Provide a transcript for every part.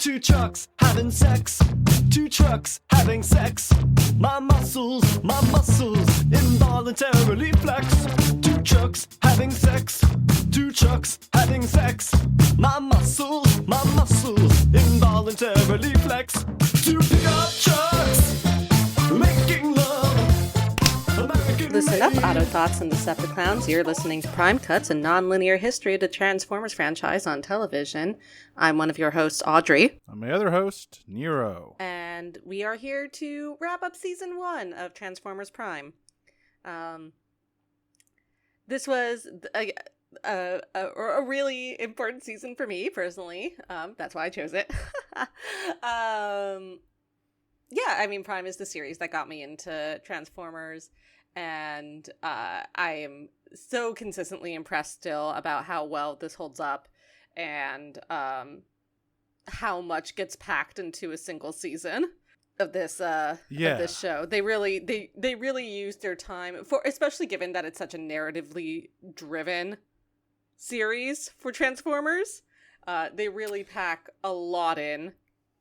Two trucks having sex. Two trucks having sex. My muscles involuntarily flex. Two trucks having sex. Two trucks having sex. My muscles involuntarily flex. Two pickup trucks making love. American Listen up, made. Autothoughts and Decepticons. You're listening to Prime Cuts, a non-linear history of the Transformers franchise on television. I'm one of your hosts, Audrey. I'm my other host, Nero. And we are here to wrap up Season 1 of Transformers Prime. This was a really important season for me, personally. That's why I chose it. Yeah, I mean, Prime is the series that got me into Transformers. And I am so consistently impressed still about how well this holds up and how much gets packed into a single season of this of this show. They really used their time for, especially given that it's such a narratively driven series for Transformers. They really pack a lot in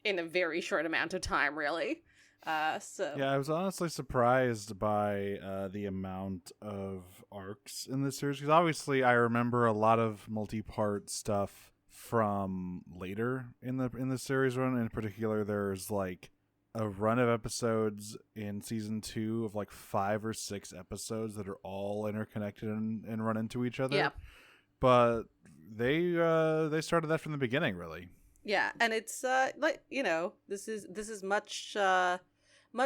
a very short amount of time, really. Yeah, I was honestly surprised by the amount of arcs in this series, because obviously I remember a lot of multi-part stuff from later in the series run. In particular, there's like a run of episodes in season 2 of like 5 or 6 episodes that are all interconnected and run into each other. Yeah, but they started that from the beginning, really. Yeah, and it's like, you know, this is much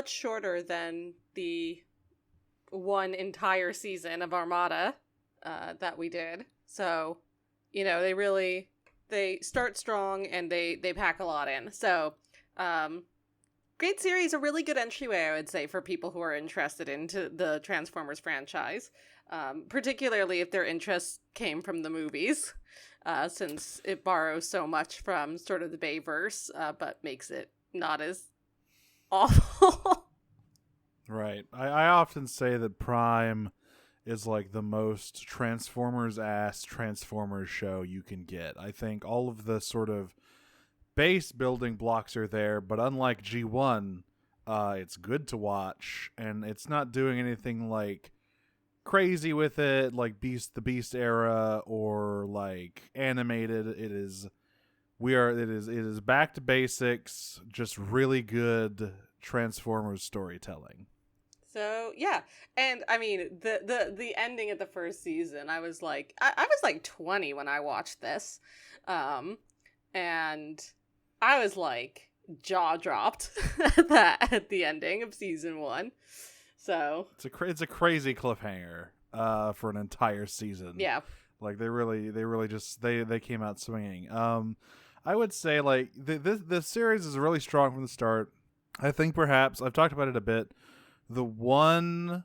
shorter than the one entire season of Armada that we did. So, you know, they start strong and they pack a lot in. So, great series, a really good entryway, I would say, for people who are interested into the Transformers franchise, particularly if their interest came from the movies, since it borrows so much from sort of the Bayverse, but makes it not as awful. Right. I often say that Prime is like the most Transformers-ass Transformers show you can get. I think all of the sort of base building blocks are there, but unlike G1, it's good to watch, and it's not doing anything like crazy with it, like the Beast era or like animated. It is back to basics, just really good Transformers storytelling. So yeah, and I mean the ending of the first season, I was like, I was like 20 when I watched this, and I was like jaw dropped at the ending of season 1. So it's a crazy cliffhanger for an entire season. Yeah, like they really just they came out swinging. I would say like the series is really strong from the start. I think perhaps I've talked about it a bit. The one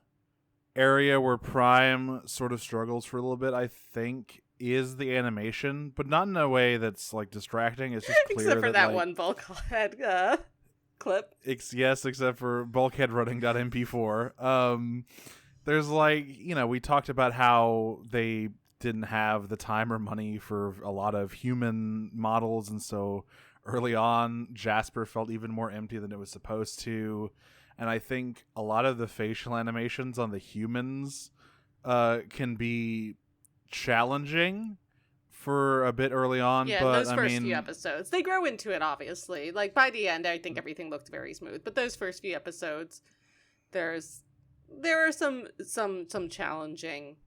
area where Prime sort of struggles for a little bit, I think, is the animation, but not in a way that's like distracting. It's just clear except for that like, one Bulkhead clip. Except for Bulkhead running .mp4. There's like, you know, we talked about how they didn't have the time or money for a lot of human models, and so early on Jasper felt even more empty than it was supposed to. And I think a lot of the facial animations on the humans can be challenging for a bit early on. Yeah, but those first few episodes, they grow into it, obviously. Like by the end, I think everything looked very smooth. But those first few episodes, there are some challenging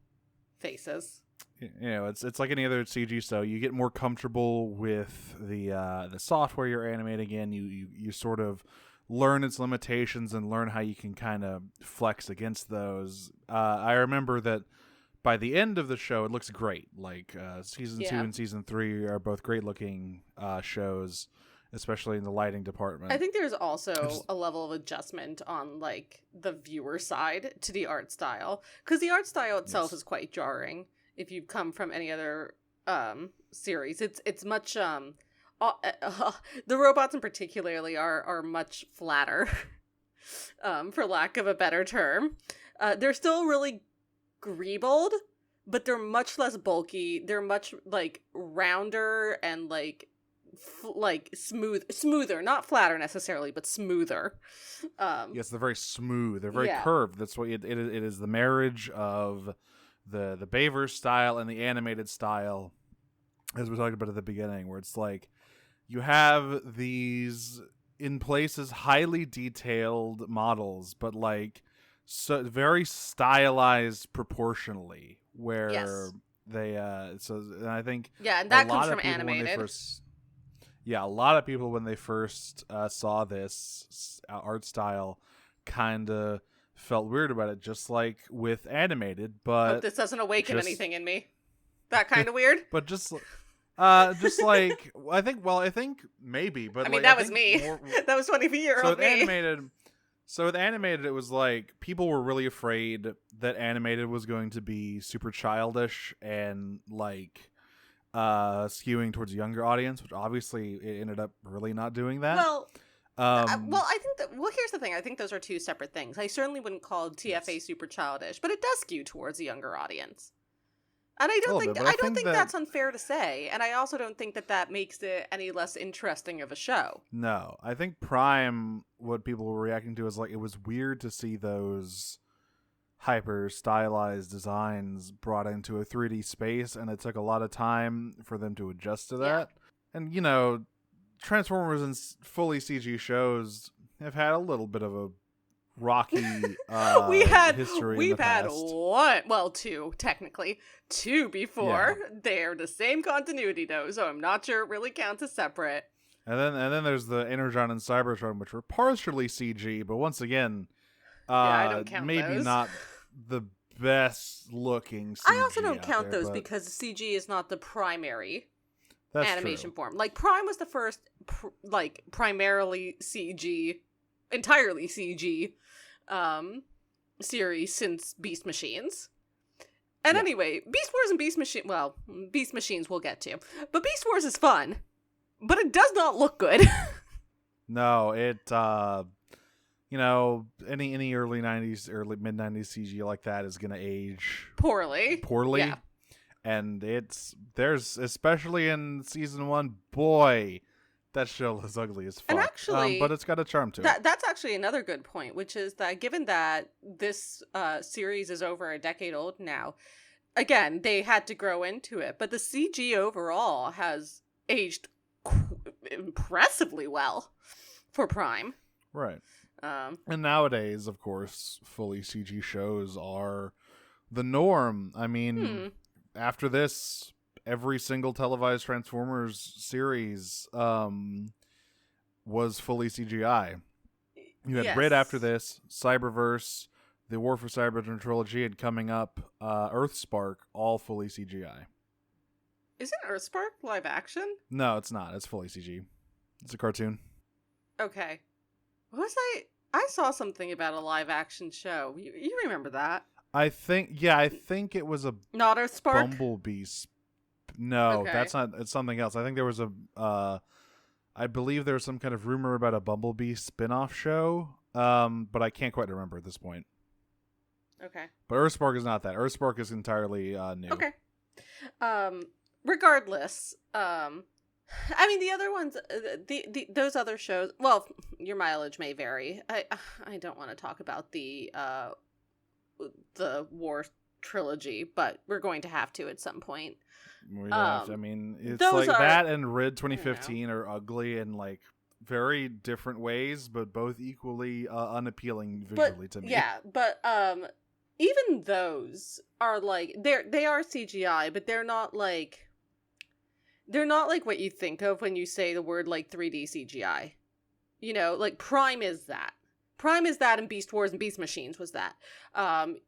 faces. You know, it's like any other CG. So you get more comfortable with the software you're animating in. You sort of learn its limitations and learn how you can kind of flex against those. I remember that by the end of the show, it looks great. Like season 2 and season 3 are both great looking shows, especially in the lighting department. I think there's also a level of adjustment on like the viewer side to the art style, because the art style itself is quite jarring. If you've come from any other series, it's much the robots in particularly are much flatter, for lack of a better term. They're still really greebled, but they're much less bulky. They're much like rounder and like like smoother, not flatter necessarily, but smoother. Yes, they're very smooth. They're very Yeah. curved. That's what it is. The marriage of the Bayverse style and the animated style, as we talked about at the beginning, where it's like you have these in places highly detailed models, but like so very stylized proportionally, where Yes. they and I think Yeah, and a that lot comes of from people when they animated. first a lot of people when they first saw this art style kind of felt weird about it, just like with animated, Hope but this doesn't awaken just- anything in me. That kind of weird. but just like I think maybe, but I mean, like, that was think me. more- That was 24-year-old me. So with animated, it was like people were really afraid that animated was going to be super childish and like skewing towards a younger audience, which obviously it ended up really not doing that. Well, Um, I think that. Well, here's the thing. I think those are two separate things. I certainly wouldn't call TFA super childish, but it does skew towards a younger audience. And I don't little think bit, but I think that- that's unfair to say. And I also don't think that makes it any less interesting of a show. No, I think Prime, what people were reacting to is like it was weird to see those hyper stylized designs brought into a 3D space, and it took a lot of time for them to adjust to that. And you know, Transformers and fully CG shows have had a little bit of a rocky We've had history in the past. two technically, two before. They're the same continuity though, so I'm not sure it really counts as separate. And then there's the Energon and Cybertron, which were partially CG, but once again, I don't count maybe those. not the best looking CG I also don't out count there, those but because CG is not the primary that's animation true. form. Like Prime was the first primarily CG, entirely CG series since Beast Machines. And Yeah. anyway, Beast Wars and Beast Machines we'll get to. But Beast Wars is fun, but it does not look good. No, it you know, any early 90s, early mid 90s CG like that is going to age Poorly. poorly. Yeah. And there's especially in season 1, boy, that show is ugly as fuck. And actually, but it's got a charm to it. That's actually another good point, which is that given that this series is over a decade old now, again, they had to grow into it, but the CG overall has aged impressively well for Prime. Right. And nowadays, of course, fully CG shows are the norm. I mean, after this, every single televised Transformers series was fully CGI. You had Red after this, Cyberverse, the War for Cybertron trilogy, and coming up, Earthspark, all fully CGI. Isn't Earthspark live action? No, it's not. It's fully CG. It's a cartoon. Okay. I saw something about a live action show. You remember that? I think it was a Not Earthspark? Bumblebee. No, Okay. that's not. It's something else. I think there was I believe there was some kind of rumor about a Bumblebee spin-off show, but I can't quite remember at this point. Okay. But Earthspark is not that. Earthspark is entirely new. Okay. Regardless, I mean the other ones, those other shows. Well, your mileage may vary. I don't want to talk about the War trilogy, but we're going to have to at some point. We have, I mean, it's those like are- that and Rid 2015 are ugly in like very different ways, but both equally unappealing visually to me. Yeah, but even those are like they are CGI, but they're not like what you think of when you say the word like 3D CGI. You know, like Prime is that. Prime is that, and Beast Wars and Beast Machines was that.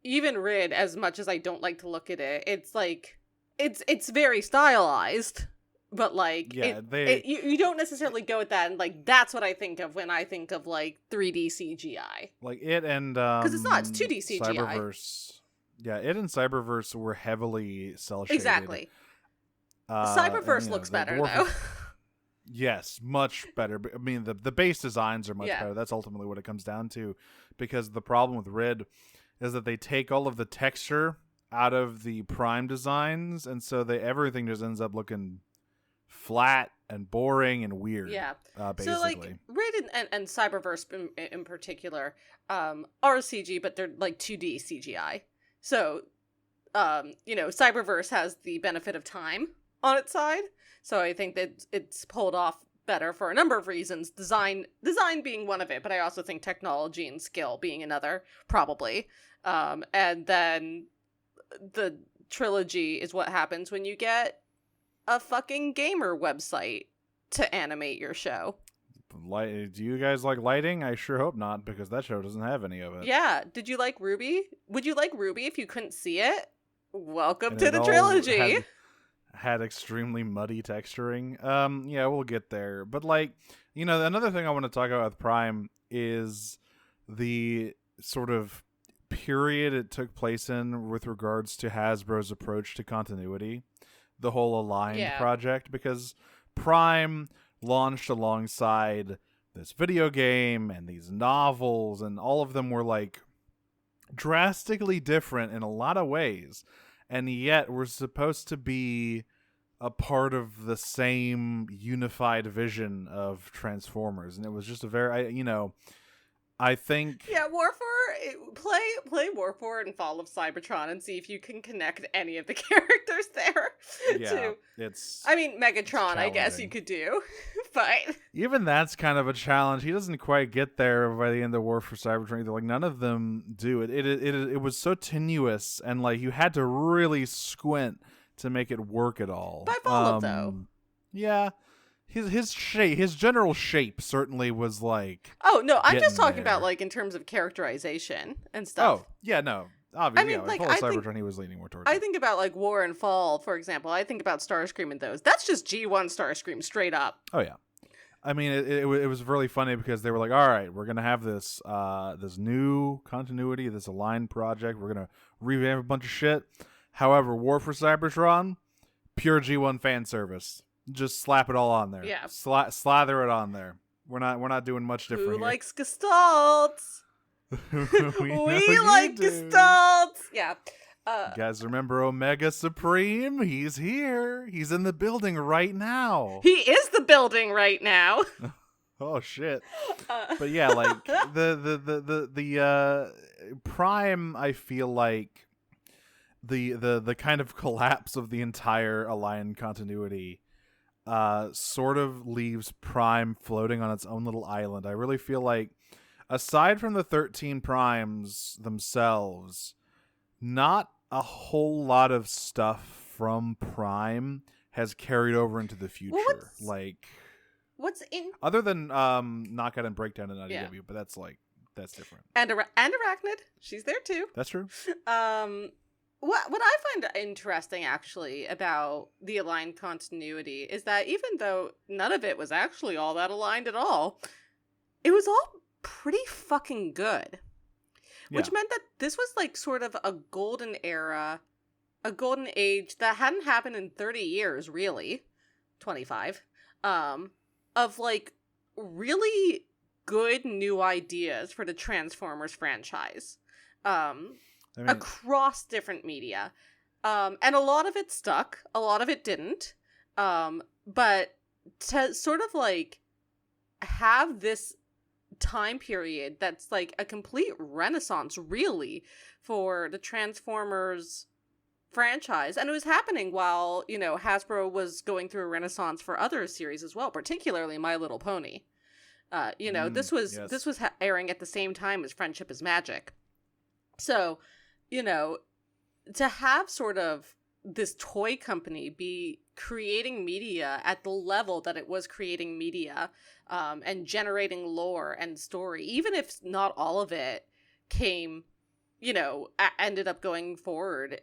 Even Rid, as much as I don't like to look at it, it's like it's very stylized, but like you don't necessarily go with that, and like that's what I think of when I think of like 3D CGI. Like it and because it's not, it's 2D CGI. Cyberverse. Yeah, it and Cyberverse were heavily cel shaded. Exactly. and, Cyberverse you know, looks the better Dwarf- though. Yes, much better. I mean, the base designs are much Yeah. better. That's ultimately what it comes down to, because the problem with Rid is that they take all of the texture out of the Prime designs, and so everything just ends up looking flat and boring and weird. Yeah. Basically. So like Raid and Cyberverse in particular are CG, but they're like 2D CGI. So Cyberverse has the benefit of time on its side. So I think that it's pulled off better for a number of reasons. Design being one of it, but I also think technology and skill being another, probably. And then the trilogy is what happens when you get a fucking gamer website to animate your show. Do you guys like lighting? I sure hope not, because that show doesn't have any of it. Yeah. Did you like Ruby? Would you like Ruby if you couldn't see it? Welcome And to it the all trilogy. had extremely muddy texturing. Yeah, we'll get there. But like, another thing I want to talk about with Prime is the sort of period it took place in with regards to Hasbro's approach to continuity, the whole Aligned project, because Prime launched alongside this video game and these novels, and all of them were like drastically different in a lot of ways, and yet we're supposed to be a part of the same unified vision of Transformers. And it was just a very, I think... Yeah, play War for and Fall of Cybertron and see if you can connect any of the characters there. Yeah, Megatron, I guess you could do, but... Even that's kind of a challenge. He doesn't quite get there by the end of War for Cybertron either. Like, none of them do it. It was so tenuous, and like you had to really squint to make it work at all. By Fall though. Yeah. His shape, his general shape certainly was like... Oh, no, I'm just talking there. about, like, in terms of characterization and stuff. Oh, yeah, no. Obviously, like, Fall of Cybertron, he was leaning more towards I think about, like, War and Fall, for example. I think about Starscream and those. That's just G1 Starscream, straight up. Oh, yeah. I mean, it was really funny because they were like, all right, we're going to have this this new continuity, this Aligned project. We're going to revamp a bunch of shit. However, War for Cybertron, pure G1 fan service. Just slap it all on there. Yeah. Slather it on there. We're not doing much different. Who here. likes Gestalts? we like Gestalts. Yeah. You guys remember Omega Supreme? He's here. He's in the building right now. He is the building right now. Oh shit. But yeah, like the Prime, I feel like the kind of collapse of the entire Alliance continuity sort of leaves Prime floating on its own little island. I really feel like, aside from the 13 Primes themselves, not a whole lot of stuff from Prime has carried over into the future. What's in other than Knockout and Breakdown in IDW, but that's different. And Arachnid, she's there too. That's true. What I find interesting, actually, about the aligned continuity is that even though none of it was actually all that aligned at all, it was all pretty fucking good. Yeah. Which meant that this was like sort of a golden era, a golden age that hadn't happened in 30 years, really. 25. Of like really good new ideas for the Transformers franchise. Across different media. And a lot of it stuck, a lot of it didn't. But to sort of like have this time period that's like a complete renaissance, really, for the Transformers franchise. And it was happening while, Hasbro was going through a renaissance for other series as well, particularly My Little Pony. This was airing at the same time as Friendship is Magic. So, to have sort of this toy company be creating media at the level that it was creating media, and generating lore and story, even if not all of it came, ended up going forward,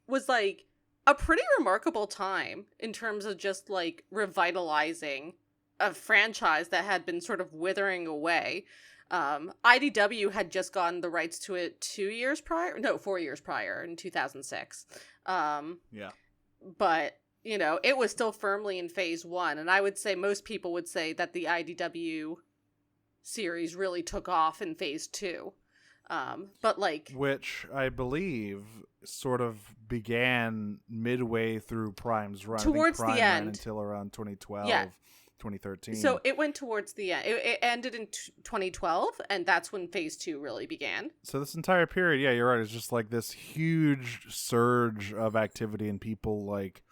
was like a pretty remarkable time in terms of just like revitalizing a franchise that had been sort of withering away. IDW had just gotten the rights to it 4 years prior in 2006. Yeah. But, it was still firmly in phase 1. And I would say most people would say that the IDW series really took off in phase 2. But like which I believe sort of began midway through Prime's run. towards I think Prime the ran end until around 2012, Yeah. 2013. So it went towards the end. It ended in 2012, and that's when Phase 2 really began. So this entire period, yeah, you're right, it's just like this huge surge of activity and people like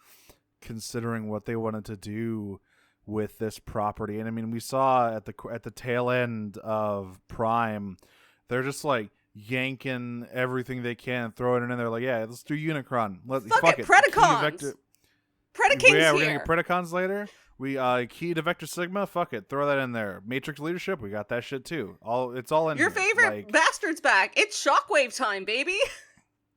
considering what they wanted to do with this property. And I mean, we saw at the tail end of Prime, they're just like yanking everything they can, throwing it in there. Like, yeah, let's do Unicron. Fuck it. Predacons. Predacons yeah, we're here. gonna get Predacons later. We key to Vector Sigma. Fuck it, throw that in there. Matrix leadership, we got that shit too. It's all in Your here. favorite Like, bastard's back. It's Shockwave time, baby.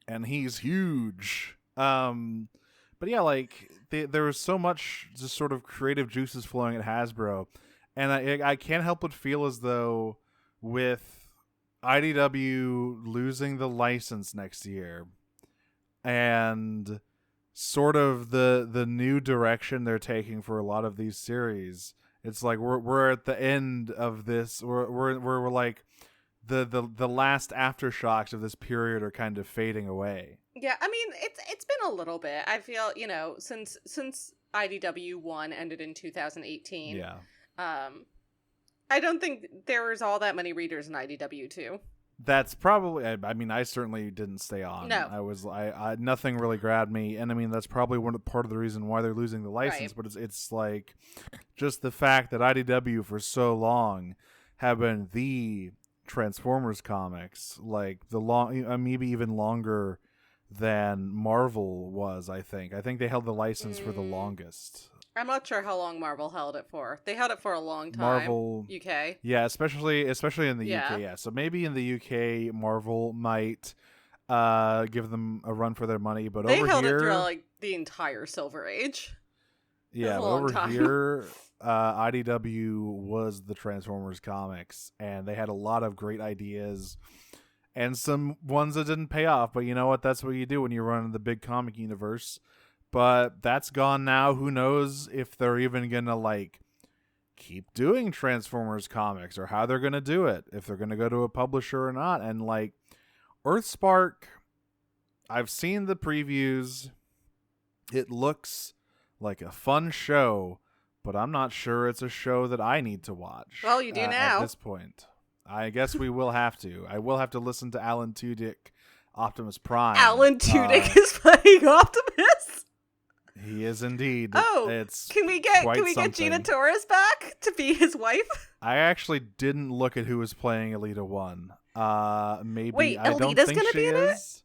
and he's huge. But yeah, like there was so much just sort of creative juices flowing at Hasbro, and I can't help but feel as though with IDW losing the license next year, and sort of the new direction they're taking for a lot of these series, it's like we're at the end of this. We're like the last aftershocks of this period are kind of fading away. Yeah, I mean, it's been a little bit. I feel, since IDW 1 ended in 2018. Yeah. I don't think there was all that many readers in IDW 2. That's probably. I mean, I certainly didn't stay on. No. I nothing really grabbed me, and I mean that's probably part of the reason why they're losing the license. Right. But it's like just the fact that IDW for so long have been the Transformers comics, like maybe even longer than Marvel was. I think they held the license for the longest. I'm not sure how long Marvel held it for. They held it for a long time. Marvel, UK. yeah, especially in the Yeah. UK. Yeah, so maybe in the UK, Marvel might give them a run for their money, but They over held here, it through like the entire Silver Age. yeah, a long over time. here, IDW was the Transformers comics, and they had a lot of great ideas. And some ones that didn't pay off, but you know what? That's what you do when you run in the big comic universe. But that's gone now. Who knows if they're even gonna like keep doing Transformers comics or how they're gonna do it, if they're gonna go to a publisher or not. And like Earthspark, I've seen the previews. It looks like a fun show, but I'm not sure it's a show that I need to watch. Well, you do now. At this point. I guess we will have to. I will have to listen to Alan Tudyk, Optimus Prime. Alan Tudyk is playing Optimus. He is indeed. Oh, it's can we get something. Gina Torres back to be his wife? I actually didn't look at who was playing Alita 1. Maybe Wait, I don't Alita's think gonna she be in it? is.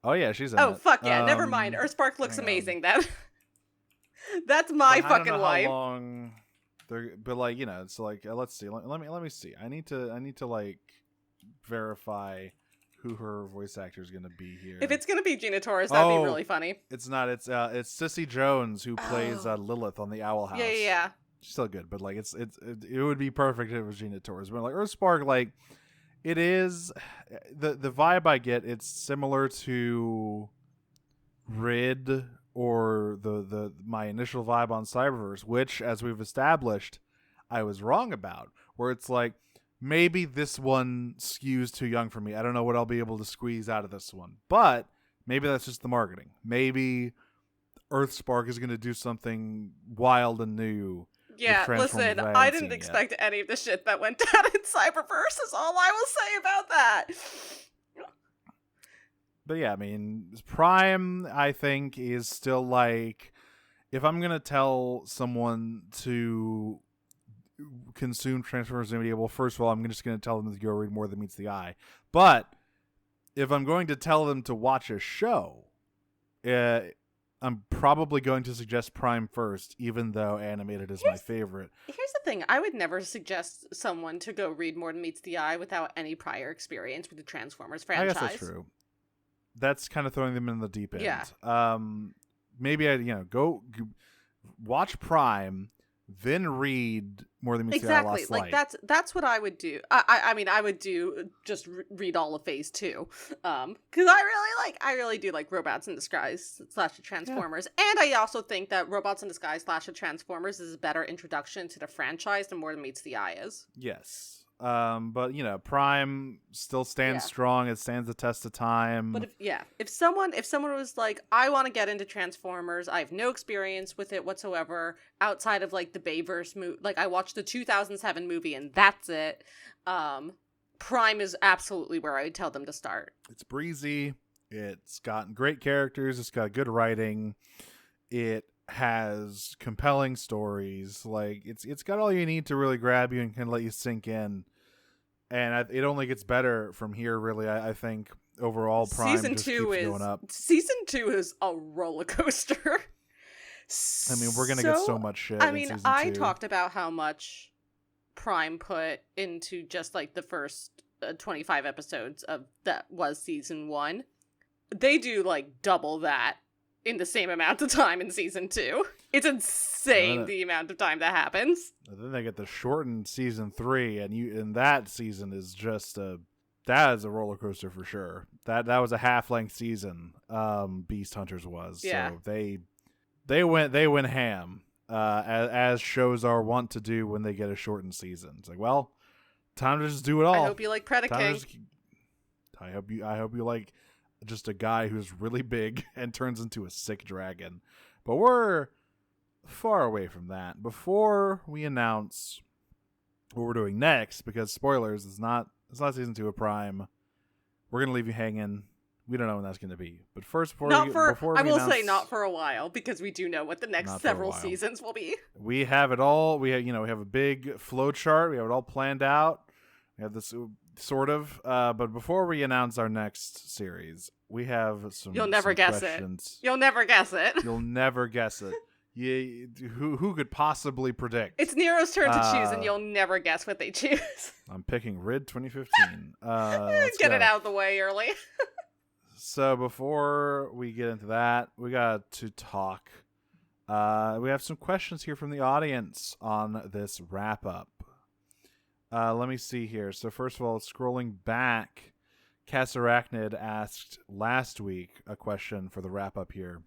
Oh yeah, she's in it. Oh fuck yeah! Never mind. Earthspark looks hang on. amazing. Then that's my But I don't fucking know wife. How long but like it's like let's see. Let me see. I need to like verify who her voice actor is gonna be here. If it's gonna be Gina Torres, that'd be Oh. really funny. It's not. It's Sissy Jones who plays Oh. Lilith on the Owl House. Yeah. She's still good, but like it would be perfect if it was Gina Torres. But like Earthspark, like it is the vibe I get. It's similar to Rid or the my initial vibe on Cyberverse, which, as we've established, I was wrong about. Where it's like maybe this one skews too young for me. I don't know what I'll be able to squeeze out of this one, but maybe that's just the marketing. Maybe Earthspark is going to do something wild and new. Yeah, Transformers listen, that I I haven't didn't seen expect any of the shit that went down in Cyberverse, is all I will say about that. But yeah, I mean, Prime, I think, is still like, if I'm going to tell someone to consume Transformers Media, well, first of all, I'm just going to tell them to go read More Than Meets the Eye. But if I'm going to tell them to watch a show, I'm probably going to suggest Prime first, even though animated is my favorite. Here's the thing. I would never suggest someone to go read More Than Meets the Eye without any prior experience with the Transformers franchise. I guess that's true. That's kind of throwing them in the deep end. Yeah. Maybe I go watch Prime, then read More Than Meets the Eye Lost Like Light. that's what I would do. I mean, I would do just read all of Phase 2, because I really do like Robots in Disguise / Transformers, and I also think that Robots in Disguise / Transformers is a better introduction to the franchise than More Than Meets the Eye is. Yes. But Prime still stands strong. It stands the test of time. But if someone was like, I want to get into Transformers, I have no experience with it whatsoever outside of like the Bayverse movie. Like I watched the 2007 movie and that's it. Prime is absolutely where I would tell them to start. It's breezy. It's got great characters. It's got good writing. It has compelling stories. Like it's got all you need to really grab you and can let you sink in. And it only gets better from here. Really, I think overall Prime Season just 2 keeps going up. Season 2 is a roller coaster. I mean, we're gonna get so much shit. I mean, I 2. talked about how much Prime put into just like the first 25 episodes of that was season 1. They do like double that in the same amount of time in season 2. It's insane the amount of time that happens. And then they get the shortened season 3, and that season is just that is a roller coaster for sure. That was a half-length season. Beast Hunters was. Yeah. So they went ham. As shows are wont to do when they get a shortened season. It's like, well, time to just do it all. I hope you like Predaking. I hope you like just a guy who's really big and turns into a sick dragon. But we're far away from that. Before we announce what we're doing next, because spoilers, it's not season 2 of Prime. We're gonna leave you hanging. We don't know when that's going to be. But first, not for a while, because we do know what the next several seasons will be. We have it all. We have a big flow chart. We have it all planned out. We have this sort of. But before we announce our next series, we have some. You'll never guess questions. it. You'll never guess it. You'll never guess it. Who could possibly predict? It's Nero's turn to choose, and you'll never guess what they choose. I'm picking Rid 2015. Get it out of the way early. So before we get into that, we got to talk. We have some questions here from the audience on this wrap up. Let me see here. So first of all, scrolling back, Cass Arachnid asked last week a question for the wrap up here.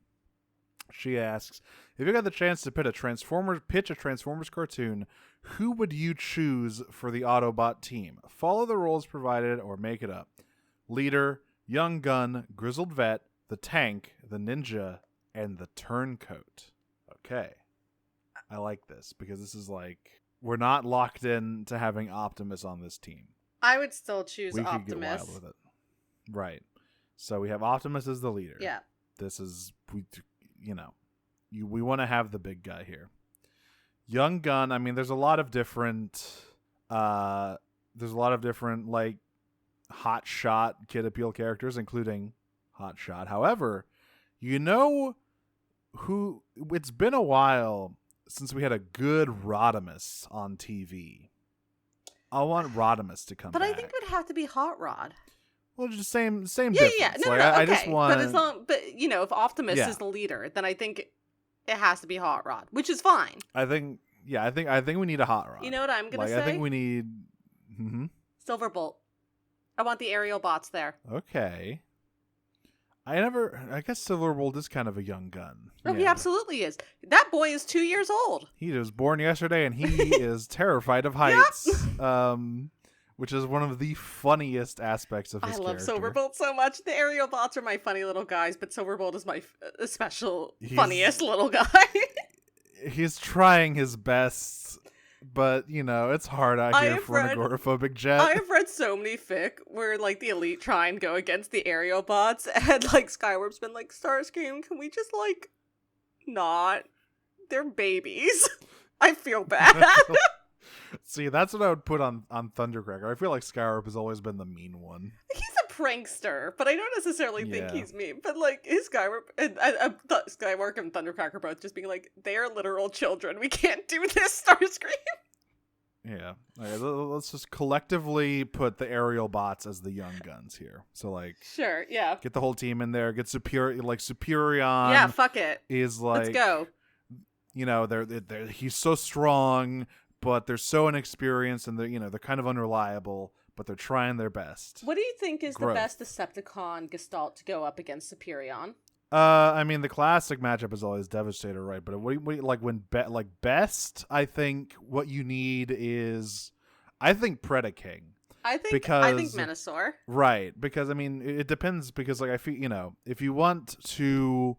She asks, if you got the chance to pitch a Transformers cartoon, who would you choose for the Autobot team? Follow the roles provided or make it up. Leader, Young Gun, Grizzled Vet, the Tank, the Ninja, and the Turncoat. Okay. I like this because this is like, we're not locked in to having Optimus on this team. I would still choose we Optimus. Could get wild with it. Right. So we have Optimus as the leader. Yeah. This is, we want to have the big guy here. Young Gun, I mean, there's a lot of different like hot shot kid appeal characters, including Hot Shot. However, who it's been a while since we had a good Rodimus on TV. I want Rodimus to come back. But I think it would have to be Hot Rod. Well, just same difference. Yeah. No, like, okay. I just want. But if Optimus is the leader, then I think it has to be Hot Rod, which is fine. I think we need a Hot Rod. You know what I'm gonna say? I think we need Silverbolt. I want the aerial bots there. Okay. I guess Silverbolt is kind of a young gun. Oh, yeah. He absolutely is. That boy is 2 years old. He was born yesterday, and he is terrified of heights. Yep. Which is one of the funniest aspects of his character. I love Silverbolt so much. The aerial bots are my funny little guys, but Silverbolt is my funniest little guy. He's trying his best, but, it's hard out here for an agoraphobic jet. I have read so many fic where, like, the elite try and go against the aerial bots, and, like, Skywarp's been like, Starscream, can we just, like, not? They're babies. I feel bad. See, that's what I would put on Thundercracker. I feel like Skywarp has always been the mean one. He's a prankster, but I don't necessarily think he's mean. But, like, his Skywarp and Thundercracker both just being like, they are literal children. We can't do this, Starscream. Yeah. Okay, let's just collectively put the aerial bots as the young guns here. So, like... Sure, yeah. Get the whole team in there. Get Superion. Yeah, fuck it. Is like... Let's go. He's so strong... But they're so inexperienced, and they're kind of unreliable, but they're trying their best. What do you think is the best Decepticon gestalt to go up against Superion? I mean, the classic matchup is always Devastator, right? But best, I think what you need is I think Predaking. I think Because Menasor. right, because I mean it depends because like I feel if you want to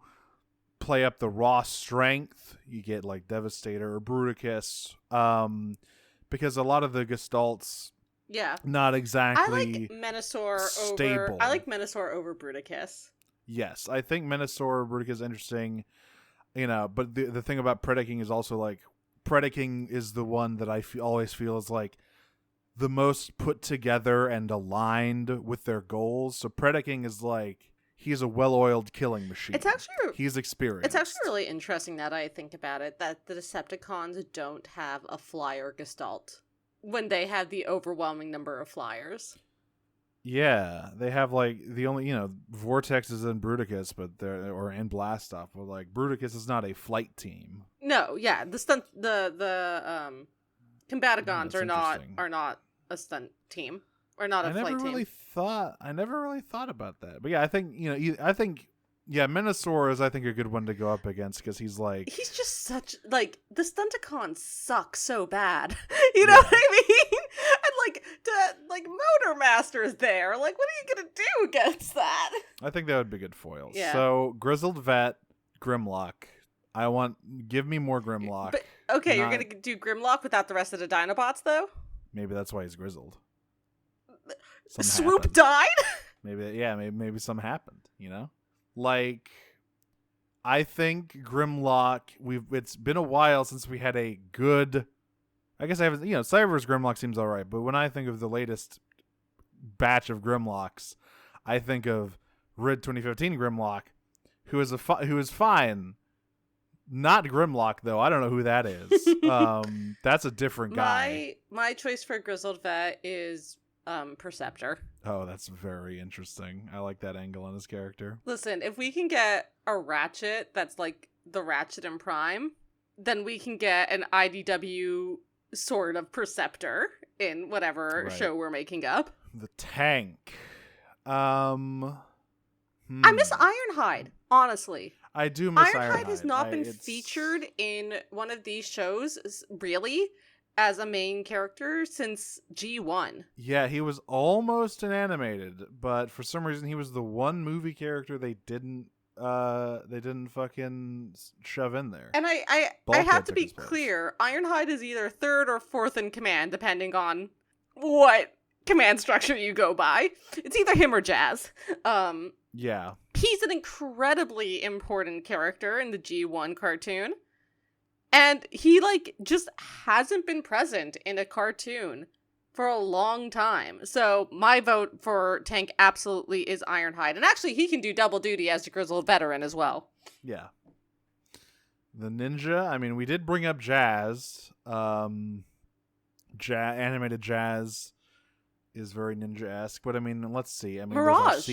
play up the raw strength, you get like Devastator or Bruticus, because a lot of the gestalts Yeah. not I exactly like Menasor stable. over Bruticus. Yes, I think Menasor or Bruticus is interesting, but the thing about Predaking is also like Predaking is the one that I always feel is like the most put together and aligned with their goals. So Predaking is like he's a well-oiled killing machine. He's experienced. It's actually really interesting now that I think about it that the Decepticons don't have a flyer gestalt when they have the overwhelming number of flyers. Yeah, they have like the only Vortex is in Bruticus, but or in Blastoff, but like Bruticus is not a flight team. No, yeah, the Combaticons are not a stunt team or not a flight team. I never really thought about that. But yeah, I think Menasor is I think a good one to go up against because he's just such like the Stunticons suck so bad. You know what I mean? And Motor Master's there. Like, what are you gonna do against that? I think that would be good foils. Yeah. So Grizzled Vet, Grimlock. Give me more Grimlock. But okay, you're gonna do Grimlock without the rest of the Dinobots though? Maybe that's why he's grizzled. Swoop died? Maybe something happened, Like I think Grimlock it's been a while since we had a good I guess I haven't Cyber's Grimlock seems alright, but when I think of the latest batch of Grimlocks, I think of Rid 2015 Grimlock, who is fine. Not Grimlock though. I don't know who that is. That's a different guy. My choice for Grizzled Vet is Perceptor. Oh, that's very interesting. I like that angle on his character. Listen, if we can get a Ratchet that's like the Ratchet in Prime, then we can get an IDW sort of Perceptor in whatever show we're making up. The tank. I miss Ironhide, honestly. I do miss Ironhide. Ironhide has not been featured in one of these shows, really, as a main character since G1. Yeah, he was almost an animated, but for some reason he was the one movie character they didn't fucking shove in there. And I have to be clear, Ironhide is either third or fourth in command, depending on what command structure you go by. It's either him or Jazz. Yeah. He's an incredibly important character in the G1 cartoon. And he, just hasn't been present in a cartoon for a long time. So my vote for Tank absolutely is Ironhide. And actually, he can do double duty as a grizzled veteran as well. Yeah. The ninja, I mean, we did bring up Jazz. Animated Jazz is very ninja-esque. But, I mean, let's see. I mean, Mirage.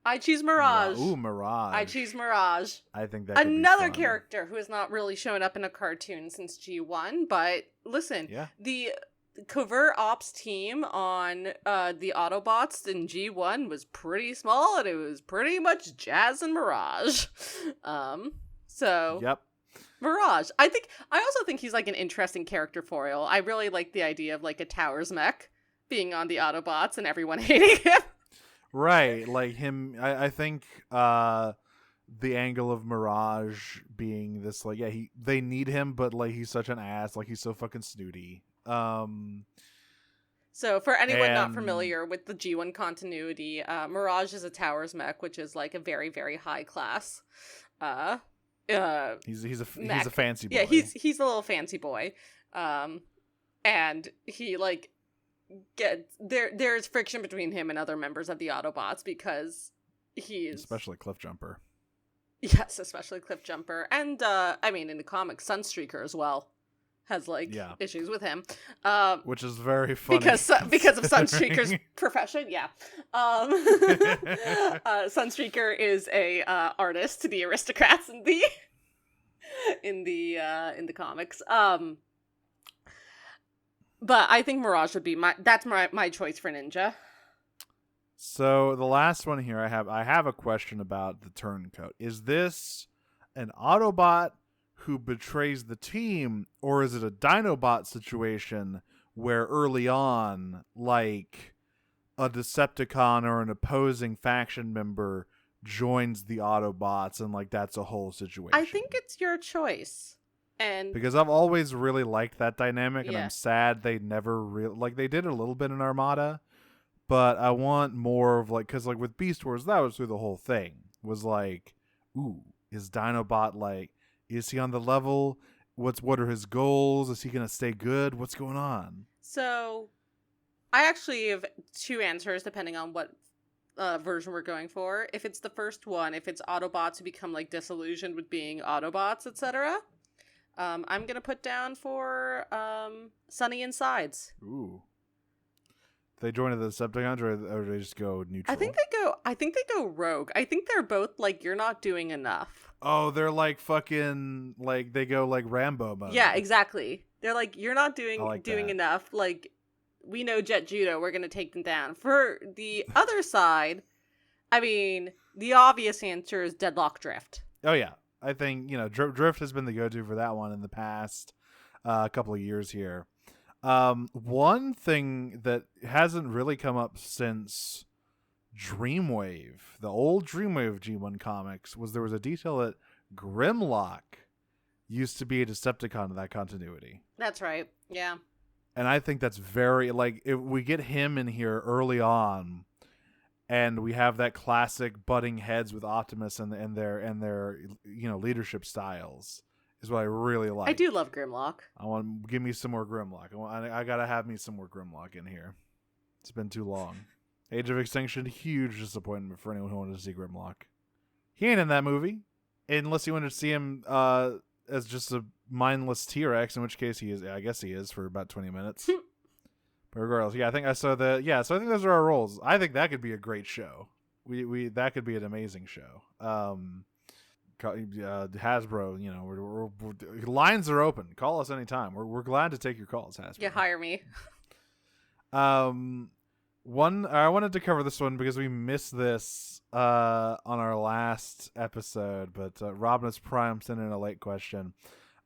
I choose Mirage. Ooh, Mirage. I choose Mirage. I think that could be another fun. character who has not really shown up in a cartoon since G1. But listen, the covert ops team on the Autobots in G1 was pretty small, and it was pretty much Jazz and Mirage. So yep. Mirage. I also think he's an interesting character foil. I really like the idea of a Towers mech being on the Autobots and everyone hating him. Right, like him. I think the angle of Mirage being this, they need him, but he's such an ass, he's so fucking snooty. So for anyone not familiar with the G1 continuity, Mirage is a Towers mech, which is a very, very high class. He's a fancy boy. Yeah, he's a little fancy boy. And he there's friction between him and other members of the Autobots because especially Cliffjumper. Yes, especially Cliffjumper. And I mean in the comics, Sunstreaker as well has issues with him. Which is very funny. Because of Sunstreaker's profession, yeah. Sunstreaker is a artist to the aristocrats in the comics. But I think Mirage would be my choice for ninja. So the last one here, I have a question about the turncoat. Is this an Autobot who betrays the team, or is it a Dinobot situation where early on, like, a Decepticon or an opposing faction member joins the Autobots, and like that's a whole situation. I think it's your choice. And because I've always really liked that dynamic, and Yeah. I'm sad they never really, like, they did a little bit in Armada, but I want more of, like, because like with Beast Wars, that was through the whole thing, was like, ooh, is Dinobot, like, is he on the level? What are his goals? Is he gonna stay good? What's going on? so I actually have two answers depending on what version we're going for. If it's the first one, if it's Autobots who become like disillusioned with being Autobots, etc. I'm gonna put down for Sunny Insides. Ooh. They join the Decepticons, or they just go neutral? I think they go rogue. I think they're both like, you're not doing enough. Oh, they're like fucking, like, they go like Rambo mode. Yeah, exactly. They're like, you're not I like doing that. enough. Like, we know Jet Judo, we're gonna take them down. For the other side, I mean, the obvious answer is Deadlock Drift. Oh yeah, I think, Drift has been the go-to for that one in the past couple of years here. One thing that hasn't really come up since Dreamwave, the old Dreamwave G1 comics, was there was a detail that Grimlock used to be a Decepticon in that continuity. That's right. Yeah. And I think that's very, like, if we get him in here early on, and we have that classic butting heads with Optimus and their leadership styles, is what I really like. I do love Grimlock. Give me some more Grimlock. I gotta have me some more Grimlock in here. It's been too long. Age of Extinction, huge disappointment for anyone who wanted to see Grimlock. He ain't in that movie, unless you wanted to see him as just a mindless T-Rex, in which case he is. I guess he is for about 20 minutes. But regardless, yeah, I think I saw the. Yeah, so I think those are our roles. I think that could be a great show. That could be an amazing show. Hasbro, we're lines are open. Call us anytime. We're glad to take your calls, Hasbro. Yeah, hire me. One I wanted to cover this one because we missed this on our last episode, but Robinus Prime sent in a late question.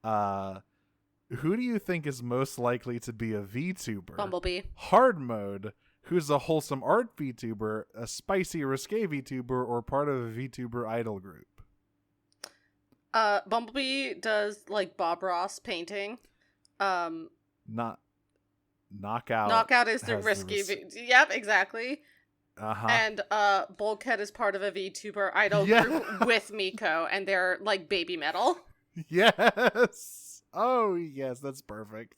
Who do you think is most likely to be a VTuber? Bumblebee. Hard mode, who's a wholesome art VTuber, a spicy risque VTuber, or part of a VTuber idol group? Bumblebee does like Bob Ross painting. Not Knockout. Knockout is the risky. Yep, exactly. Uh-huh. And Bulkhead is part of a VTuber idol group with Miko, and they're like baby metal. Yes. Oh, yes, that's perfect.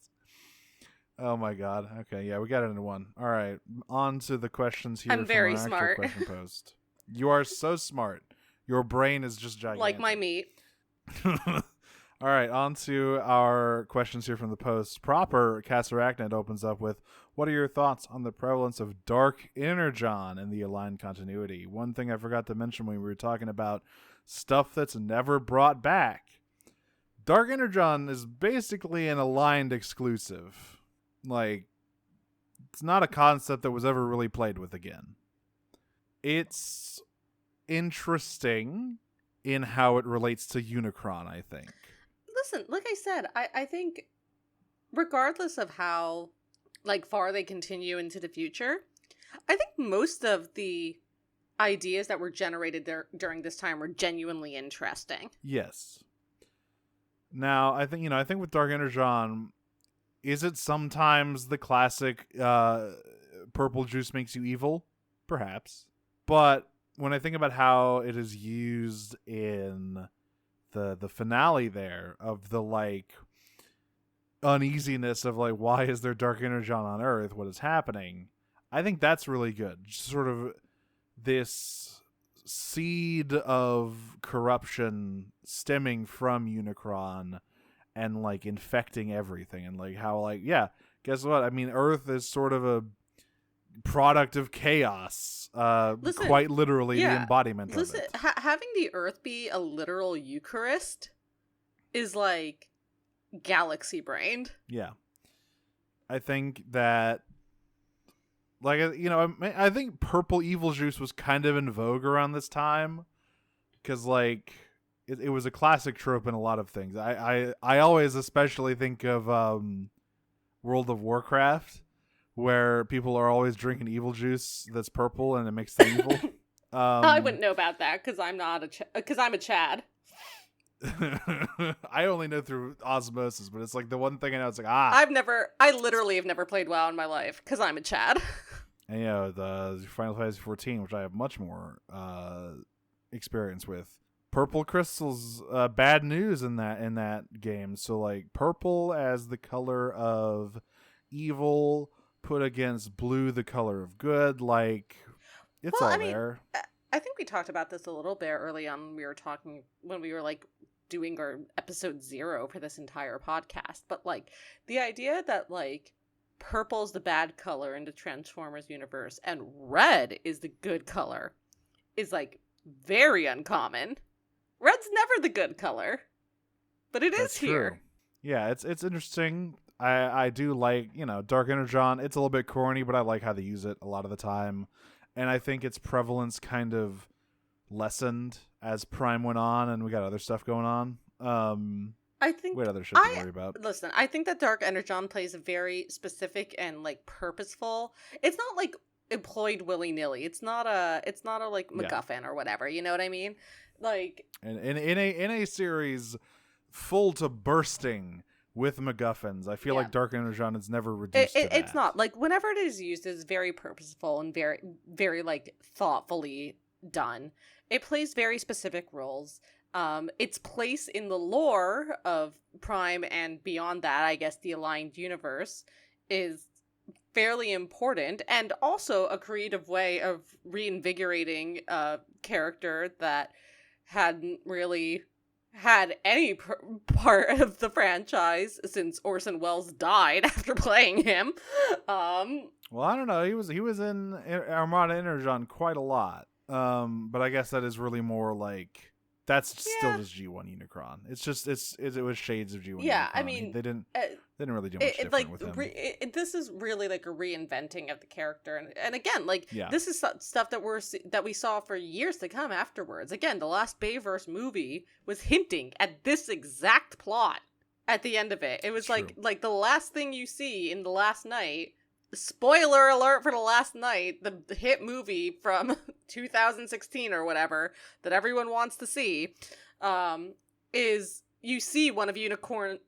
Oh my god. Okay, yeah, we got it into one. All right, on to the questions here. I'm very from our smart. Question post. You are so smart. Your brain is just gigantic. Like my meat. All right, on to our questions here from the post. Proper Casarachnid opens up with, what are your thoughts on the prevalence of Dark Energon in the Aligned continuity? One thing I forgot to mention when we were talking about stuff that's never brought back. Dark Energon is basically an Aligned exclusive. Like, it's not a concept that was ever really played with again. It's interesting in how it relates to Unicron, I think. Listen, like I said, I think regardless of how like far they continue into the future, I think most of the ideas that were generated there during this time were genuinely interesting. Yes. Now, I think with Dark Energon, is it sometimes the classic purple juice makes you evil? Perhaps. But when I think about how it is used in the finale there, of the like uneasiness of like, why is there Dark Energon on Earth? What is happening? I think that's really good. Just sort of this seed of corruption stemming from Unicron and like infecting everything, and like how, like, yeah, guess what? I mean, Earth is sort of a product of chaos, quite literally, the embodiment of it. Having the Earth be a literal Eucharist is like galaxy brained. Yeah, I think that, like, I think purple evil juice was kind of in vogue around this time, because like it was a classic trope in a lot of things. I always especially think of World of Warcraft, where people are always drinking evil juice that's purple and it makes them evil. I wouldn't know about that because I'm I'm a Chad. I only know through osmosis, but it's like the one thing I know. It's like I literally have never played WoW in my life because I'm a Chad. And the Final Fantasy 14, which I have much more experience with. Purple crystals, bad news in that game. So like purple as the color of evil, put against blue the color of good. Like it's there. I think we talked about this a little bit early on. When we were like doing our episode 0 for this entire podcast. But like the idea that like purple's the bad color in the Transformers universe and red is the good color is like very uncommon. Red's never the good color, but That's here. True. Yeah, it's interesting. I do like, Dark Energon. It's a little bit corny, but I like how they use it a lot of the time. And I think its prevalence kind of lessened as Prime went on and we got other stuff going on. I think we had other shit to worry about. Listen, I think that Dark Energon plays a very specific and like purposeful. It's not like employed willy-nilly. It's not a like MacGuffin or whatever. You know what I mean? Like, and in a series full to bursting with MacGuffins, I feel like Dark Energon is never reduced to that. It's not. Like, whenever it is used, it's very purposeful and very, very, like, thoughtfully done. It plays very specific roles. Its place in the lore of Prime and beyond that, I guess the Aligned Universe, is fairly important and also a creative way of reinvigorating a character that hadn't really had any part of the franchise since Orson Welles died after playing him. Well, I don't know. He was in Armada Energon quite a lot. But I guess that is really more like that's still just G1 Unicron. It's just it was shades of G1. Yeah, Unicron. I mean, they didn't really do much different with him. This is really like a reinventing of the character, and again, this is stuff that we saw for years to come afterwards. Again, the last Bayverse movie was hinting at this exact plot at the end of it. It was like the last thing you see in The Last Night. Spoiler alert for The Last Night, the hit movie from 2016 or whatever that everyone wants to see, is you see one of Unicron's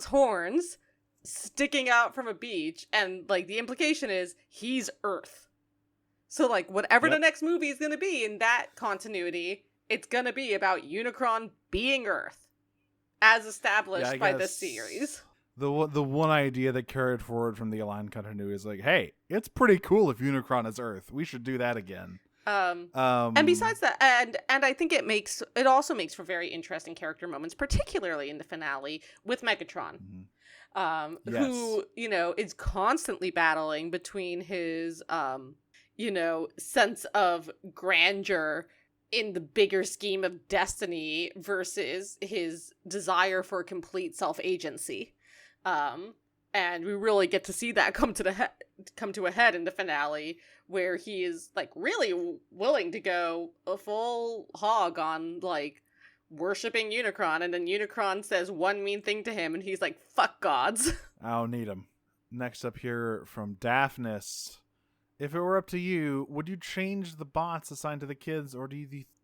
horns sticking out from a beach, and like the implication is he's Earth. So like whatever the next movie is going to be in that continuity, it's going to be about Unicron being Earth, as established by this series. The one idea that carried forward from the Aligned continuity is like, hey, it's pretty cool if Unicron is Earth. We should do that again. And besides that, and I think it also makes for very interesting character moments, particularly in the finale with Megatron, who is constantly battling between his sense of grandeur in the bigger scheme of destiny versus his desire for complete self-agency. And we really get to see that come to a head in the finale, where he is like really willing to go a full hog on like worshiping Unicron, and then Unicron says one mean thing to him, and he's like, "Fuck gods." I don't need him. Next up here from Daphnis. If it were up to you, would you change the bots assigned to the kids, or do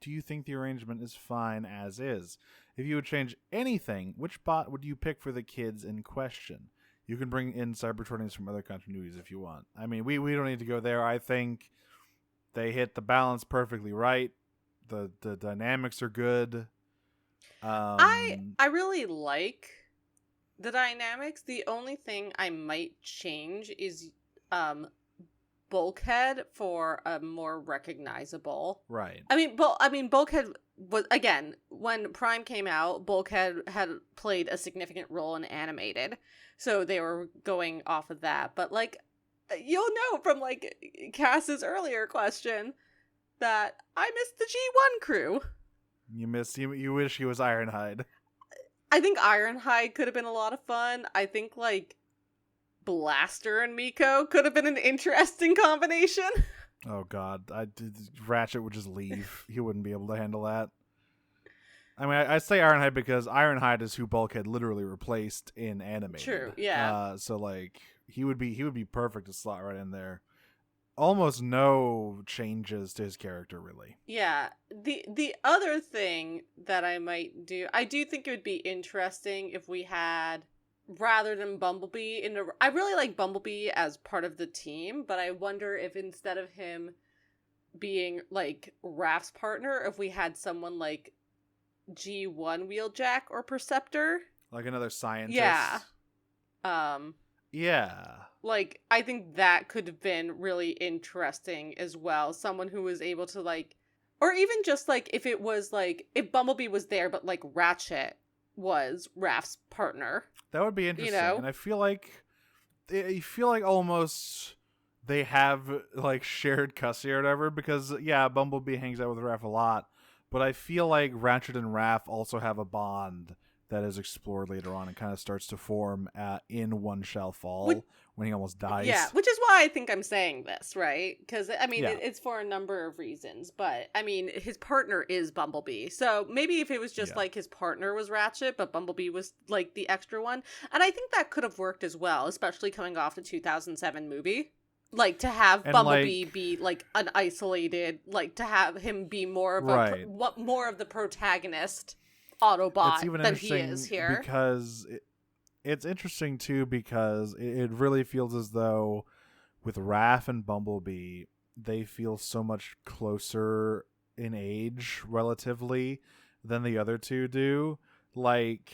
you think the arrangement is fine as is? If you would change anything, which bot would you pick for the kids in question? You can bring in Cybertronians from other continuities if you want. I mean, we don't need to go there. I think they hit the balance perfectly right. The dynamics are good. I really like the dynamics. The only thing I might change is Bulkhead for a more recognizable. Right. I mean, Bulkhead was, again, when Prime came out, Bulkhead had played a significant role in animated, so they were going off of that. But like, you'll know from like Cass's earlier question that I missed the G1 crew. You wish he was Ironhide. I think Ironhide could have been a lot of fun. I think like Blaster and Miko could have been an interesting combination. Oh god, Ratchet would just leave. He wouldn't be able to handle that. I mean, I say Ironhide because Ironhide is who Bulkhead literally replaced in animated. True, yeah. So like he would be perfect to slot right in there. Almost no changes to his character, really. Yeah. The other thing that I might do, I do think it would be interesting if we had, rather than Bumblebee I really like Bumblebee as part of the team, but I wonder if instead of him being like Raph's partner, if we had someone like G1 Wheeljack or Perceptor. Like another scientist. Yeah. Yeah. Like, I think that could have been really interesting as well. Someone who was able to, like, or even just, like, if it was, like, if Bumblebee was there, but, like, Ratchet was Raph's partner. That would be interesting. You know? And I feel like almost they have, like, shared custody or whatever, because, yeah, Bumblebee hangs out with Raph a lot, but I feel like Ratchet and Raph also have a bond that is explored later on and kind of starts to form in One Shall Fall when he almost dies. Yeah, which is why I think I'm saying this, right? Because, I mean, Yeah. it's for a number of reasons, but, I mean, his partner is Bumblebee. So maybe if it was just, like, his partner was Ratchet, but Bumblebee was, like, the extra one. And I think that could have worked as well, especially coming off the 2007 movie. Like, to have Bumblebee be, like, an isolated, like, to have him be more of more of the protagonist Autobot than he is here. Because it's interesting too, because it really feels as though with Raph and Bumblebee, they feel so much closer in age relatively than the other two do. Like,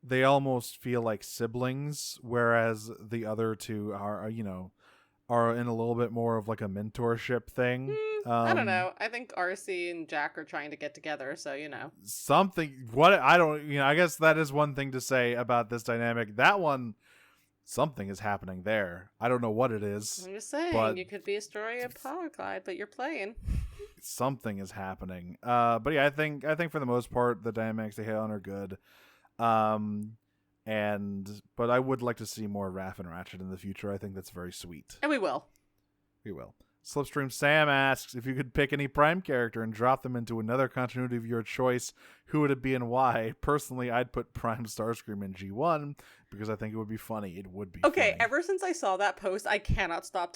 they almost feel like siblings, whereas the other two are in a little bit more of like a mentorship thing. I don't know. I think RC and Jack are trying to get together, so I guess that is one thing to say about this dynamic. That one, something is happening there. I don't know what it is. I'm just saying, it could be a story of Power Glide, but you're playing. Something is happening. But yeah, I think for the most part, the dynamics they hit on are good. But I would like to see more Raph and Ratchet in the future. I think that's very sweet. And we will. Slipstream Sam asks, if you could pick any Prime character and drop them into another continuity of your choice, who would it be and why? Personally, I'd put Prime Starscream in G1 because I think it would be funny. It would be okay, funny. Ever since I saw that post, I cannot stop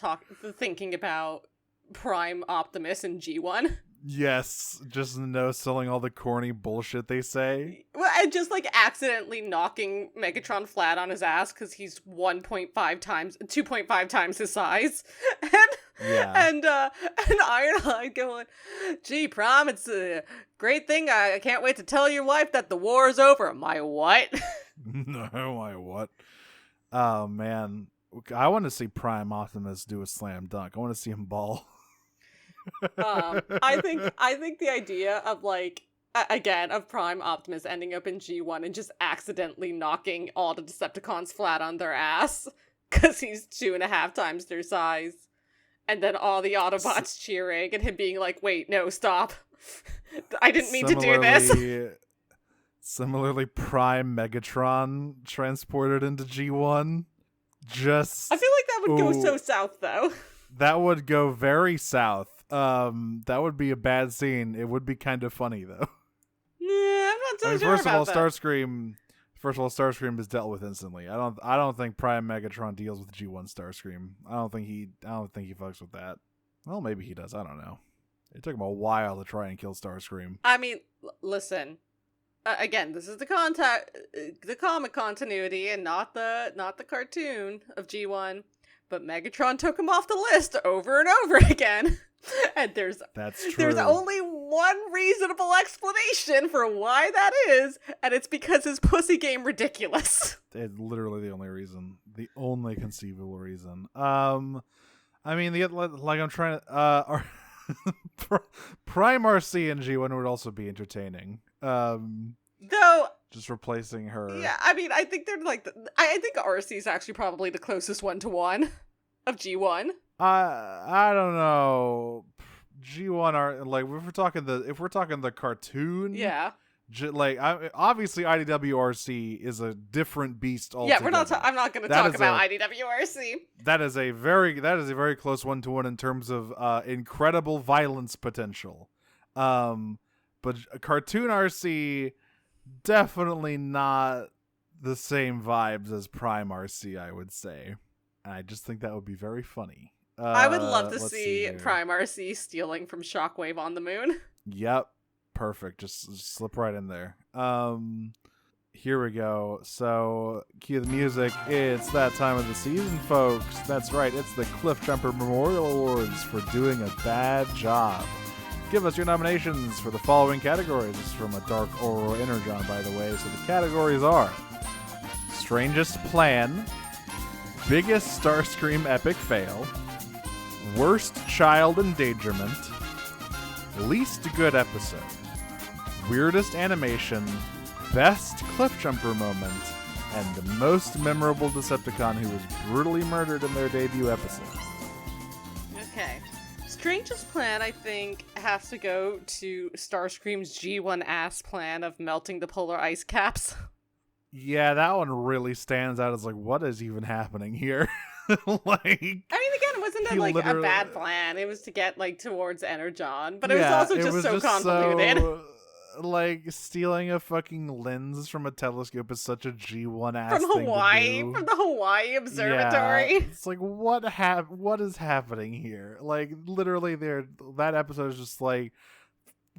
thinking about Prime Optimus in G1. Yes, just selling all the corny bullshit they say. Well, and just like accidentally knocking Megatron flat on his ass because he's 2.5 times his size, and Ironhide going, "Gee, Prime, it's a great thing. I can't wait to tell your wife that the war is over." My what? No, my what? Oh man, I want to see Prime Optimus do a slam dunk. I want to see him ball. I think the idea of like of Prime Optimus ending up in G1 and just accidentally knocking all the Decepticons flat on their ass because he's 2.5 times their size, and then all the Autobots cheering and him being like, "Wait, no, stop! I didn't mean to do this." Similarly, Prime Megatron transported into G1. I feel like that would go so south, though. That would go very south. That would be a bad scene. It would be kind of funny though. Yeah, I'm not so sure about that. First of all, Starscream is dealt with instantly. I don't think Prime Megatron deals with G1 Starscream. I don't think he fucks with that. Well, maybe he does. I don't know. It took him a while to try and kill Starscream. I mean, listen. Again, this is the comic continuity and not the cartoon of G1. But Megatron took him off the list over and over again. And there's only one reasonable explanation for why that is, and it's because his pussy game ridiculous. It's literally the only reason. The only conceivable reason. I mean, I'm trying to Prime RC and G1 would also be entertaining. Though just replacing her. Yeah, I mean, I think they're like I think RC is actually probably the closest one-to-one of G1. I don't know. G1 are like if we're talking the cartoon. Yeah. Obviously IDWRC is a different beast altogether. Yeah, I'm not going to talk about IDWRC. That is a very close one-to-one in terms of incredible violence potential. But cartoon RC definitely not the same vibes as Prime RC, I would say. I just think that would be very funny. I would love to Let's see here. Prime RC stealing from Shockwave on the moon. Yep. Perfect. Just slip right in there. Here we go. So, cue the music. It's that time of the season, folks. That's right. It's the Cliffjumper Memorial Awards for doing a bad job. Give us your nominations for the following categories. This is from a Dark Oral Energon, by the way. So the categories are Strangest Plan, Biggest Starscream Epic Fail, Worst Child Endangerment, Least Good Episode, Weirdest Animation, Best Cliffjumper Moment, and the most memorable Decepticon who was brutally murdered in their debut episode. Okay. Strangest plan, I think, has to go to Starscream's G1 ass plan of melting the polar ice caps. Yeah, that one really stands out as like, what is even happening here? Like, I mean, again, wasn't that like a bad plan? It was to get like towards Energon, but it was also just so convoluted. Like, stealing a fucking lens from a telescope is such a G1 ass From thing Hawaii, to do. from the Hawaii Observatory. Yeah, it's like, what is happening here? Like, literally, that episode is just like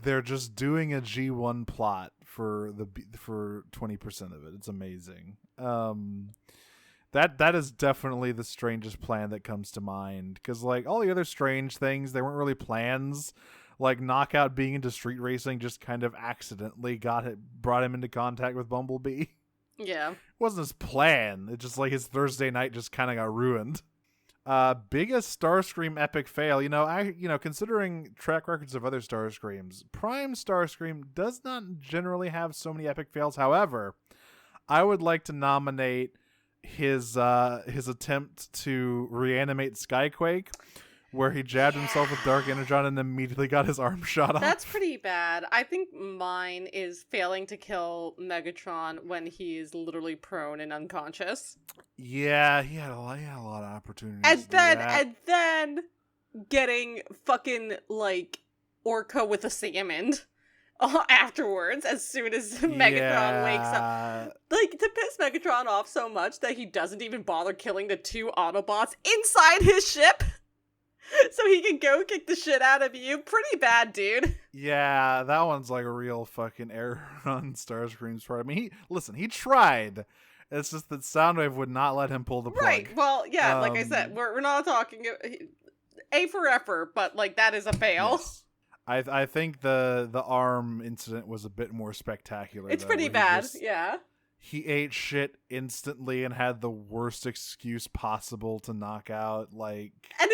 they're just doing a G1 plot for 20% of it. It's amazing. That is definitely the strangest plan that comes to mind, because like all the other strange things, they weren't really plans. Like Knockout being into street racing just kind of accidentally brought him into contact with Bumblebee. Yeah. It wasn't his plan. It just like his Thursday night just kind of got ruined. Biggest Starscream epic fail. Considering track records of other Starscreams, Prime Starscream does not generally have so many epic fails. However, I would like to nominate his attempt to reanimate Skyquake, where he jabbed himself with Dark Energon and immediately got his arm shot off. That's pretty bad. I think mine is failing to kill Megatron when he is literally prone and unconscious. Yeah, he had a lot of opportunities. And then getting fucking like Orca with a salmon afterwards, as soon as Megatron wakes up. Like, to piss Megatron off so much that he doesn't even bother killing the two Autobots inside his ship so he can go kick the shit out of you. Pretty bad, dude. Yeah, that one's like a real fucking error on Starscream's part. I mean, he tried. It's just that Soundwave would not let him pull the plug. Right. Well, yeah, like I said, we're not talking A for effort, but like that is a fail. Yes. I think the arm incident was a bit more spectacular. It's pretty bad, yeah. He ate shit instantly and had the worst excuse possible to knock out, like... And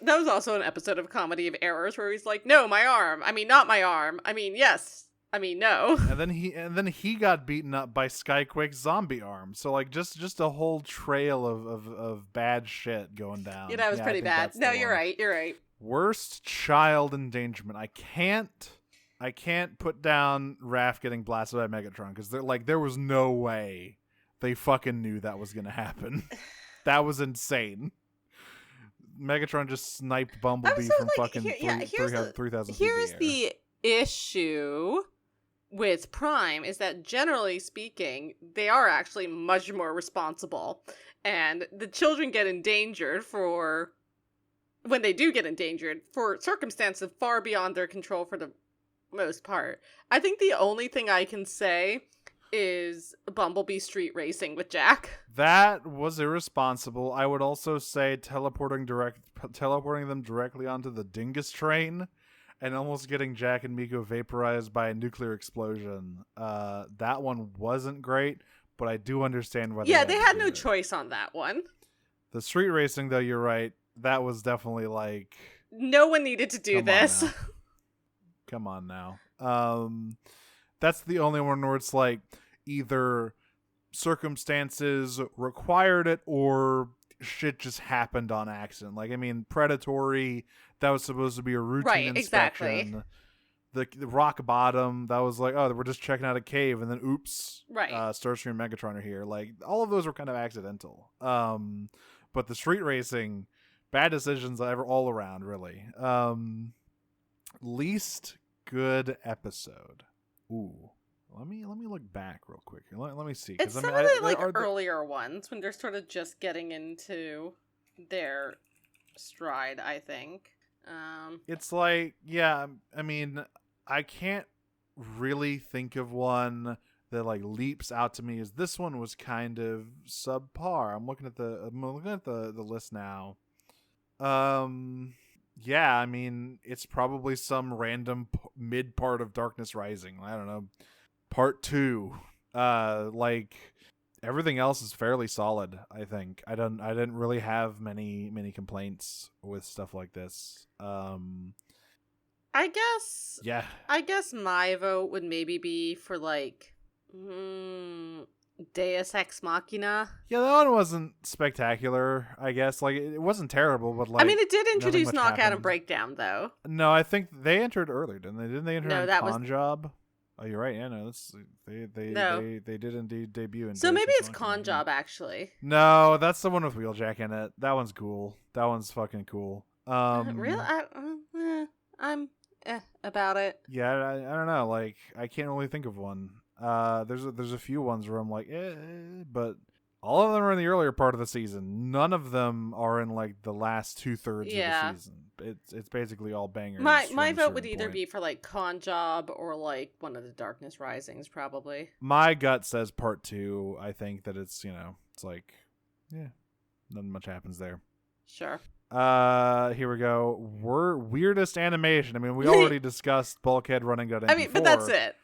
that was also an episode of Comedy of Errors where he's like, no, my arm. I mean, not my arm. I mean, yes. I mean, no. And then he got beaten up by Skyquake's zombie arm. So, like, just a whole trail of bad shit going down. Yeah, that was pretty bad. No, you're right. Worst child endangerment. I can't put down Raph getting blasted by Megatron, because there was no way they fucking knew that was gonna happen. That was insane. Megatron just sniped Bumblebee from fucking 3,000 feet. Here's the issue with Prime, is that generally speaking, they are actually much more responsible. And the children get endangered when they do get endangered, for circumstances far beyond their control for the most part. I think the only thing I can say is Bumblebee street racing with Jack. That was irresponsible. I would also say teleporting them directly onto the Dingus train and almost getting Jack and Miko vaporized by a nuclear explosion. That one wasn't great, but I do understand why. Yeah, they had no choice on that one. The street racing, though, you're right. That was definitely like... No one needed to do this. Come on now. That's the only one where it's like either circumstances required it or shit just happened on accident. Like, I mean, Predatory, that was supposed to be a routine inspection. Exactly. The Rock Bottom, that was like, oh, we're just checking out a cave, and then oops, right. Starscream and Megatron are here. Like, all of those were kind of accidental. But the street racing, bad decisions all around, really. Least good episode. Ooh, Let me look back real quick. Let me see. It's some of the earlier ones when they're sort of just getting into their stride, I think. It's like, yeah, I mean, I can't really think of one that like leaps out to me as this one was kind of subpar. I'm looking at the list now. Yeah, I mean, it's probably some random mid part of Darkness Rising. I don't know. Part 2. Like everything else is fairly solid, I think. I didn't really have many complaints with stuff like this. I guess Yeah. I guess my vote would maybe be for like Deus Ex Machina. Yeah, that one wasn't spectacular, I guess. Like it wasn't terrible, but like I mean, it did introduce Knockout happened. and Breakdown though. No, I think they entered earlier, didn't they? Didn't they enter No, on Con Job? Oh, you're right. Yeah, no, they did indeed debut in. So Deus maybe Ex it's Machina, Con yeah. Job actually. No, that's the one with Wheeljack in it. That one's cool. That one's fucking cool. Really? I'm about it. Yeah, I don't know. Like, I can't really think of one. There's a few ones where I'm like, but all of them are in the earlier part of the season. None of them are in like the last 2/3 of the season. It's basically all bangers. My vote would either be for like Con Job or like one of the Darkness Risings, probably. My gut says part 2. I think that it's it's like, yeah, nothing much happens there. Sure. Here we go. Weirdest animation. I mean, we already discussed Bulkhead running out. I mean, but that's it.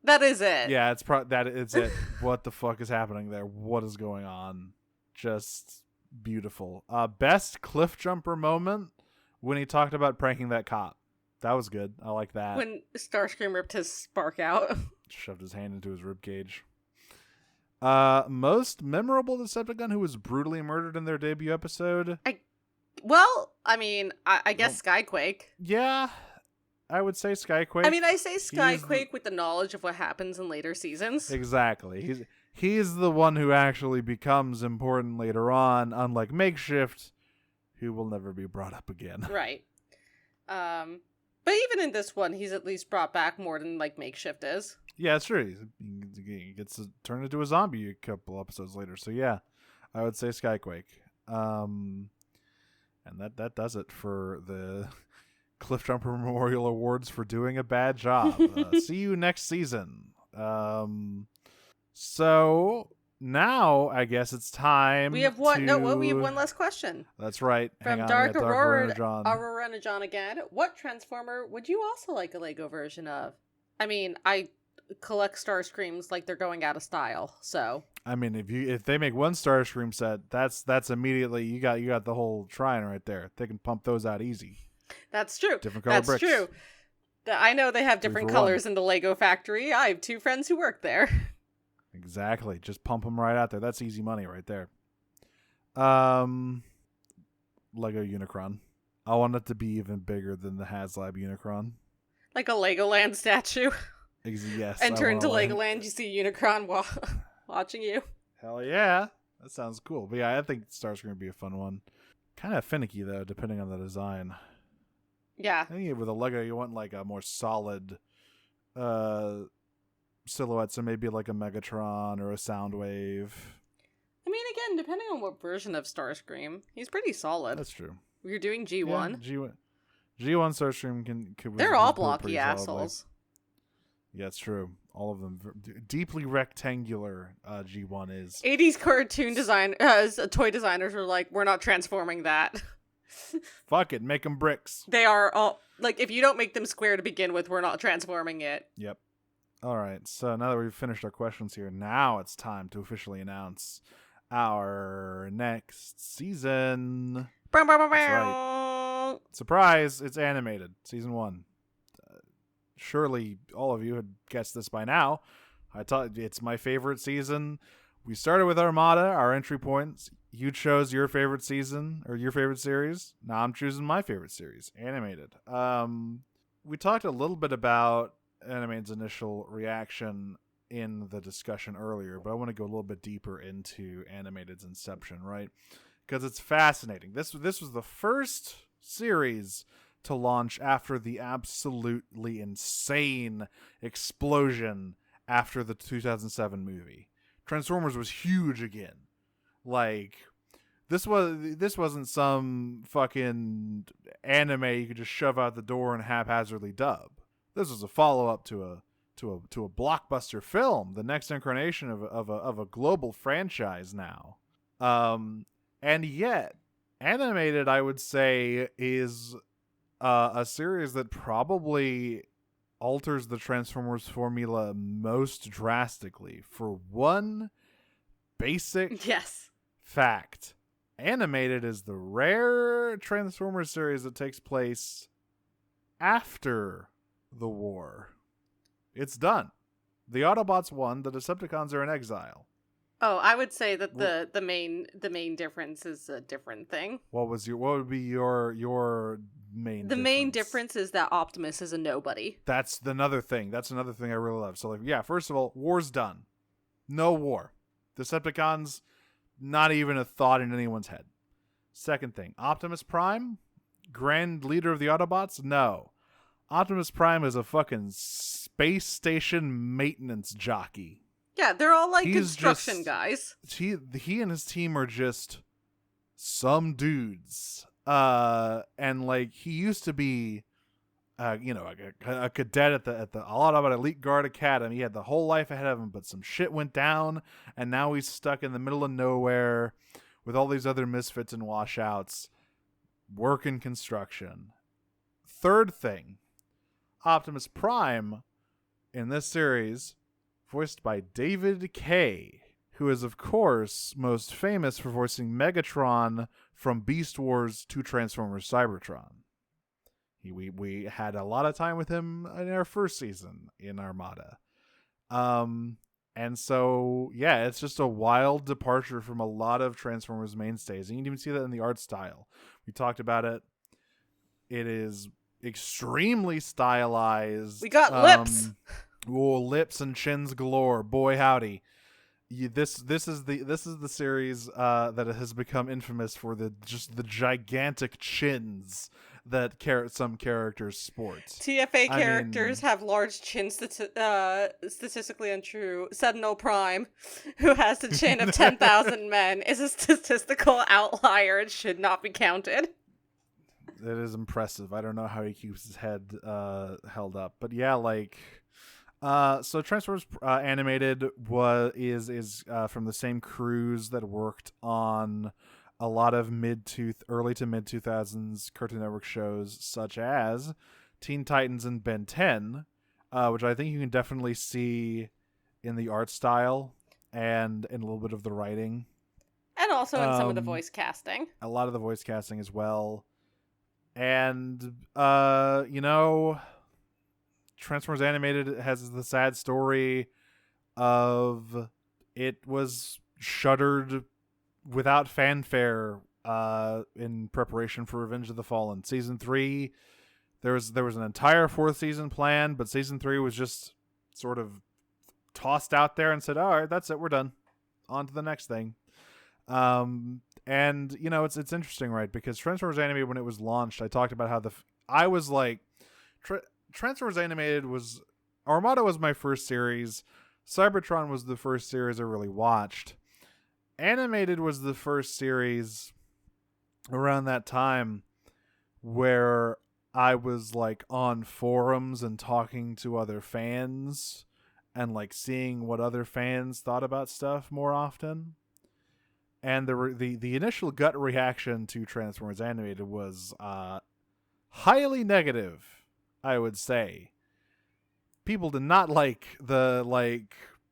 That is it. Yeah, it's it. What the fuck is happening there? What is going on? Just beautiful. Best cliff jumper moment when he talked about pranking that cop. That was good. I like that. When Starscream ripped his spark out. Shoved his hand into his ribcage. Most memorable Decepticon who was brutally murdered in their debut episode. I mean, I guess Skyquake. Yeah, I would say Skyquake. I mean, I say Skyquake with the knowledge of what happens in later seasons. Exactly. He's the one who actually becomes important later on, unlike Makeshift, who will never be brought up again. Right. But even in this one, he's at least brought back more than like Makeshift is. Yeah, it's true. He gets turned into a zombie a couple episodes later. So yeah, I would say Skyquake. And that does it for the Cliffjumper Memorial Awards for doing a bad job. See you next season. So now I guess it's time. We have one. No, we have one last question. That's right. From Dark Aurora and John again. What Transformer would you also like a Lego version of? I mean, I collect Starscreams like they're going out of style. So I mean, if they make one Starscream set, that's immediately you got the whole Trine right there. They can pump those out easy. That's true. Different color bricks. That's true. I know they have different colors in the Lego factory. I have 2 friends who work there. Exactly. Just pump them right out there. That's easy money right there. Lego Unicron. I want it to be even bigger than the HasLab Unicron. Like a Legoland statue. Yes. Enter into Legoland, you see Unicron watching you. Hell yeah. That sounds cool. But yeah, I think Starscream would be a fun one. Kind of finicky, though, depending on the design. Yeah. I think with a Lego, you want like a more solid silhouette. So maybe like a Megatron or a Soundwave. I mean, again, depending on what version of Starscream, he's pretty solid. That's true. You're doing G1. Yeah, G1 Starscream can they're all blocky assholes. Yeah, it's true. All of them deeply rectangular. G1 is 80s cartoon toy designers were like, we're not transforming that. Fuck it, make them bricks. They are all like, if you don't make them square to begin with, we're not transforming it. Yep. All right. So now that we've finished our questions here, now it's time to officially announce our next season. That's right. Surprise! It's animated. Season 1. Surely all of you had guessed this by now. I thought it's my favorite season. We started with Armada, our entry points. You chose your favorite season or your favorite series. Now I'm choosing my favorite series, animated. We talked a little bit about Animated's initial reaction in the discussion earlier, but I want to go a little bit deeper into Animated's inception, right? Because it's fascinating. This was the first series to launch after the absolutely insane explosion after the 2007 movie. Transformers was huge again. Like, this wasn't some fucking anime you could just shove out the door and haphazardly dub. This was a follow-up to a blockbuster film, the next incarnation of a global franchise now. And yet, animated, I would say, is a series that probably alters the Transformers formula most drastically for one basic fact. Animated is the rare Transformers series that takes place after the war. It's done. The Autobots won. The Decepticons are in exile. Oh, I would say that the main difference is a different thing. What would be your main? The main difference is that Optimus is a nobody. That's another thing. That's another thing I really love. So, like, yeah, first of all, war's done. No war. Decepticons, not even a thought in anyone's head. Second thing, Optimus Prime, grand leader of the Autobots? No. Optimus Prime is a fucking space station maintenance jockey. Yeah, they're all like construction guys. He and his team are just some dudes. And like he used to be, a cadet at the Autobot Elite Guard Academy. He had the whole life ahead of him, but some shit went down, and now he's stuck in the middle of nowhere with all these other misfits and washouts, working construction. Third thing, Optimus Prime in this series, voiced by David Kaye, who is, of course, most famous for voicing Megatron from Beast Wars to Transformers Cybertron. We had a lot of time with him in our first season in Armada. And so, yeah, it's just a wild departure from a lot of Transformers mainstays. And you can even see that in the art style. We talked about it. It is extremely stylized. We got lips. Oh, lips and chins galore. Boy, howdy. This is the series that has become infamous for the gigantic chins that some characters sport. TFA characters have large chins. Statistically untrue. Sentinel Prime, who has a chin of 10,000 men, is a statistical outlier and should not be counted. It is impressive. I don't know how he keeps his head held up, but yeah, like. So Transformers Animated is from the same crews that worked on a lot of early to mid 2000s Cartoon Network shows such as Teen Titans and Ben 10, which I think you can definitely see in the art style and in a little bit of the writing, and also in some of the voice casting. A lot of the voice casting as well, and Transformers Animated has the sad story of it was shuttered without fanfare in preparation for Revenge of the Fallen. Season 3, there was an entire 4th season planned, but Season 3 was just sort of tossed out there and said, all right, that's it, we're done. On to the next thing. And, it's interesting, right? Because Transformers Animated, when it was launched, I talked about how I was like... Transformers Animated Armada was my first series. Cybertron was the first series I really watched. Animated was the first series around that time where I was like on forums and talking to other fans and like seeing what other fans thought about stuff more often. And the initial gut reaction to Transformers Animated was highly negative, I would say. People did not like the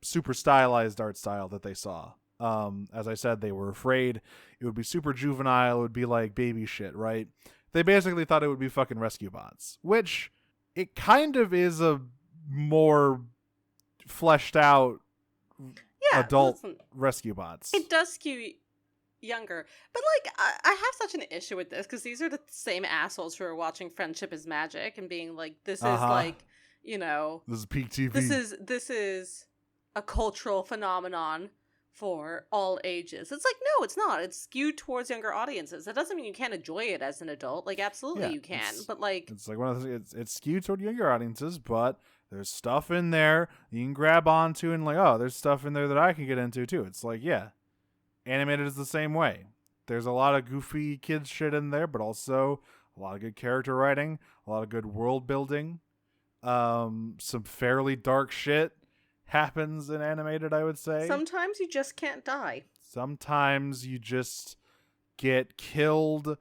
super stylized art style that they saw. As I said, they were afraid it would be super juvenile. It would be like baby shit, right? They basically thought it would be fucking Rescue Bots, which it kind of is a more fleshed out adult Rescue Bots. It does skew younger, but I have such an issue with this because these are the same assholes who are watching Friendship is Magic and being like, this is this is peak TV. This is a cultural phenomenon for all ages. It's like, no, it's not. It's skewed towards younger audiences. That doesn't mean you can't enjoy it as an adult. Like, absolutely you can, but like, it's like one of the, it's skewed toward younger audiences, but there's stuff in there you can grab onto, and like, oh, there's stuff in there that I can get into too. It's like, yeah, animated is the same way. There's a lot of goofy kids shit in there, but also a lot of good character writing, a lot of good world building. Some fairly dark shit happens in animated, I would say. Sometimes you just can't die. Sometimes you just get killed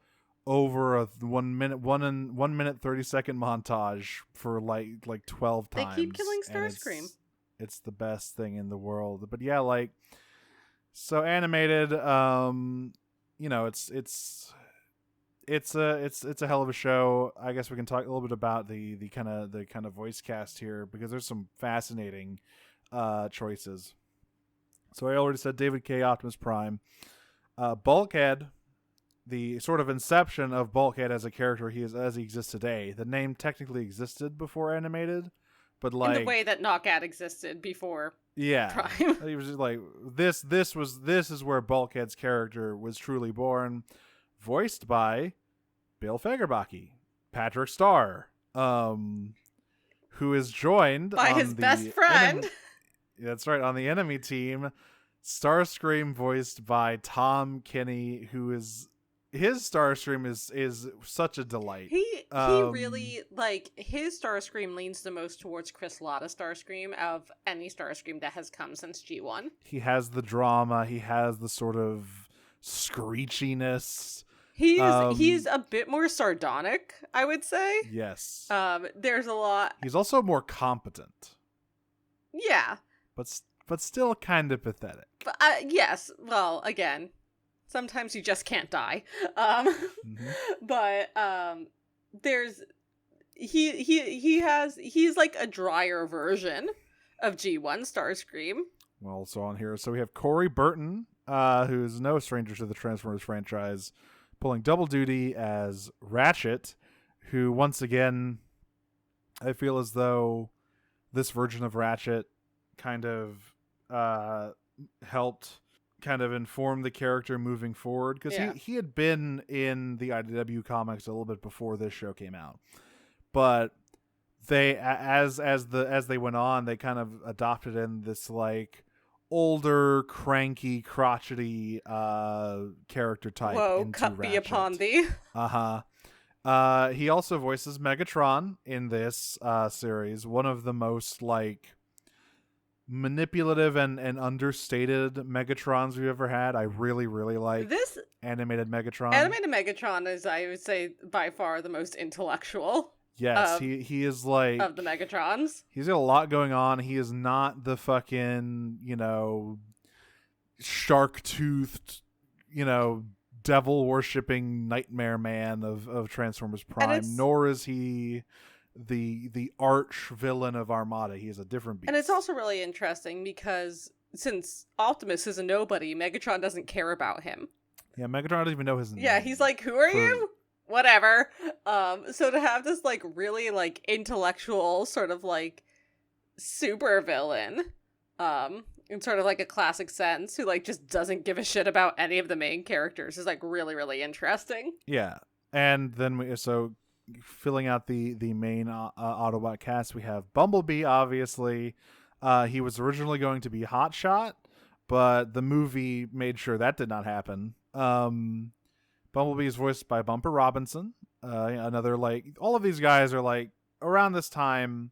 over a 1 minute 30-second montage for like 12 times. They keep killing Starscream. It's the best thing in the world. But yeah, like, so animated, it's a hell of a show. I guess we can talk a little bit about the kind of voice cast here, because there's some fascinating choices. So I already said David K. Optimus Prime. Bulkhead, the sort of inception of Bulkhead as a character as he exists today. The name technically existed before animated, but like in the way that Knockout existed before. Yeah, Prime. He was just like this is where Bulkhead's character was truly born, voiced by Bill Fagerbakke, Patrick Starr, who is joined by his best friend. That's right, on the enemy team, Starscream, voiced by Tom Kenny, who is his Starscream is such a delight. He really, like, his Starscream leans the most towards Chris Latta Starscream of any Starscream that has come since G1. He has the drama. He has the sort of screechiness. He's a bit more sardonic, I would say. Yes. There's a lot. He's also more competent. Yeah. But still kind of pathetic. But, yes. Well, again, sometimes you just can't die. But there's he's like a drier version of G1 Starscream. Well, so on here, so we have Corey Burton, who is no stranger to the Transformers franchise, pulling double duty as Ratchet, who once again, I feel as though this version of Ratchet kind of helped kind of inform the character moving forward, because he had been in the IDW comics a little bit before this show came out, but they as they went on, they kind of adopted in this like older, cranky, crotchety character type. Whoa, into cut Ratchet. be upon thee. He also voices Megatron in this series, one of the most like manipulative and understated Megatrons we've ever had. I really, really like this animated Megatron. Animated Megatron is, I would say, by far the most intellectual. Yes, he is like of the Megatrons. He's got a lot going on. He is not the fucking, shark-toothed, devil worshipping nightmare man of Transformers Prime, nor is he the arch villain of Armada. He is a different beast. And it's also really interesting because since Optimus is a nobody, Megatron doesn't care about him. Yeah, Megatron doesn't even know his name. Yeah, he's like, who are you? Whatever. So to have this like really like intellectual sort of like super villain, in sort of like a classic sense, who like just doesn't give a shit about any of the main characters is like really, really interesting. Yeah. And then filling out the main Autobot cast, we have Bumblebee, obviously. He was originally going to be Hotshot, but the movie made sure that did not happen. Bumblebee is voiced by Bumper Robinson. Another, like, all of these guys are like around this time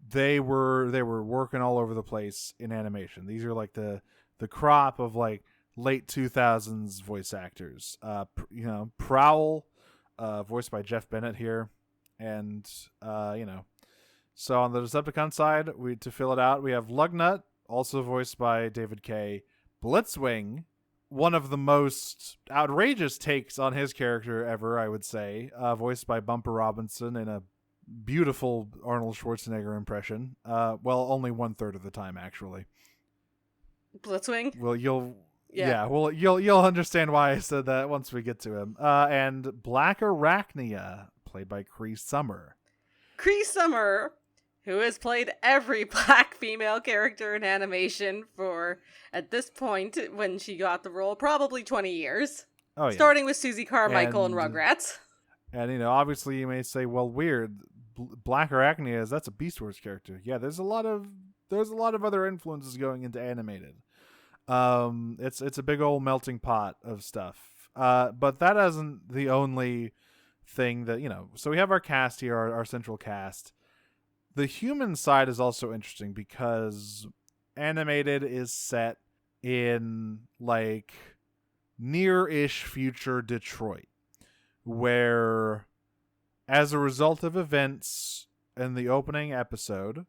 they were working all over the place in animation. These are like the crop of like late 2000s voice actors. Prowl, voiced by Jeff Bennett here, and so on the Decepticon side, to fill it out, we have Lugnut, also voiced by David K. Blitzwing, one of the most outrageous takes on his character ever, I would say, voiced by Bumper Robinson in a beautiful Arnold Schwarzenegger impression. Well, only 1/3 of the time, actually. Blitzwing? Well, you'll understand why I said that once we get to him. And Black Arachnia, played by Cree Summer. Cree Summer, who has played every black female character in animation for, at this point, when she got the role, probably 20 years. Oh, yeah. Starting with Susie Carmichael and Rugrats. And, obviously you may say, well, weird. Black Arachnia that's a Beast Wars character. Yeah, there's a lot of other influences going into animated. It's a big old melting pot of stuff. But that isn't the only thing that, so we have our cast here, our central cast. The human side is also interesting because animated is set in like near-ish future Detroit, where as a result of events in the opening episode,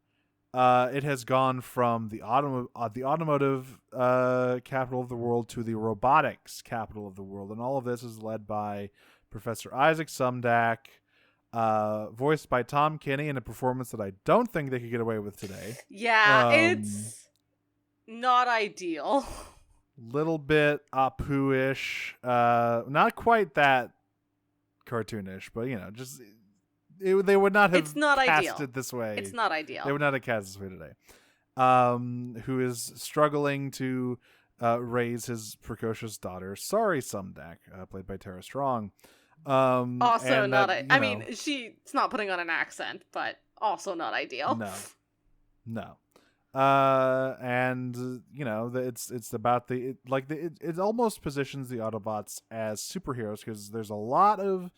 it has gone from the automotive capital of the world to the robotics capital of the world, and all of this is led by Professor Isaac Sumdac, voiced by Tom Kenny in a performance that I don't think they could get away with today. Yeah, it's not ideal. Little bit Apu-ish, not quite that cartoonish, but just they would not have it's not cast ideal. it this way. It's not ideal. They would not have cast it this way today. Who is struggling to raise his precocious daughter, Sorry Sumdac, played by Tara Strong. Also not. I mean, she's not putting on an accent, but also not ideal. No. And it's about it almost positions the Autobots as superheroes because there's a lot of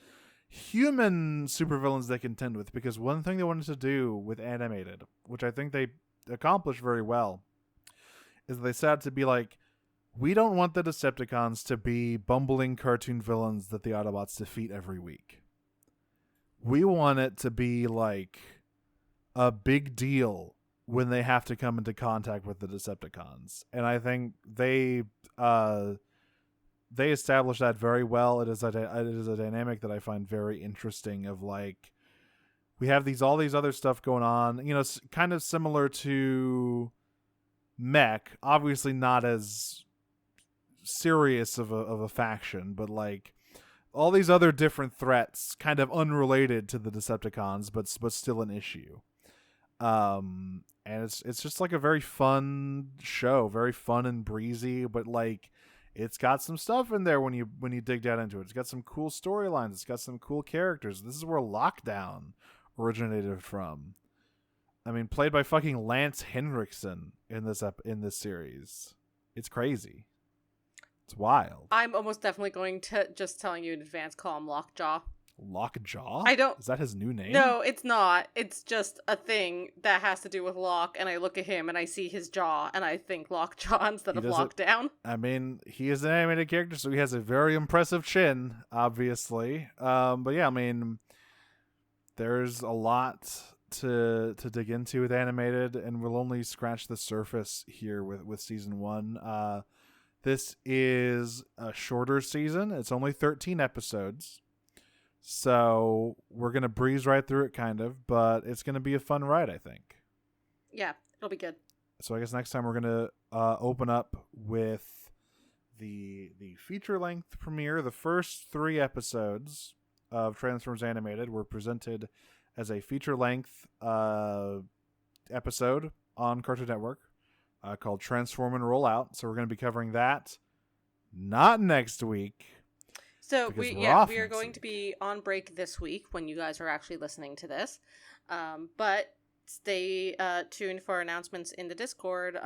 human supervillains they contend with, because one thing they wanted to do with animated, which I think they accomplished very well, is they set out to be like, we don't want the Decepticons to be bumbling cartoon villains that the Autobots defeat every week. We want it to be like a big deal when they have to come into contact with the Decepticons. And I think they established that very well. It is a dynamic that I find very interesting of like, we have all these other stuff going on, kind of similar to Mech, obviously not as serious of a faction, but like all these other different threats kind of unrelated to the Decepticons, but still an issue. And it's just like a very fun show, very fun and breezy, but like it's got some stuff in there when you dig down into it. It's got some cool storylines. It's got some cool characters. This is where Lockdown originated from. I mean, played by fucking Lance Henriksen in this series. It's crazy. It's wild. I'm almost definitely going to, just telling you in advance, call him Lockjaw. Lockjaw? I don't. Is that his new name? No, it's not. It's just a thing that has to do with Lock, and I look at him and I see his jaw, and I think Lockjaw instead of Lockdown. I mean, he is an animated character, so he has a very impressive chin, obviously. But yeah, I mean, there's a lot to dig into with animated, and we'll only scratch the surface here with season 1. This is a shorter season. It's only 13 episodes. So we're going to breeze right through it kind of, but it's going to be a fun ride, I think. Yeah, it'll be good. So I guess next time we're going to open up with the feature-length premiere. The first 3 episodes of Transformers Animated were presented as a feature-length episode on Cartoon Network called Transform and Roll Out. So we're going to be covering that not next week. So we are going to be on break this week when you guys are actually listening to this. But stay tuned for announcements in the Discord.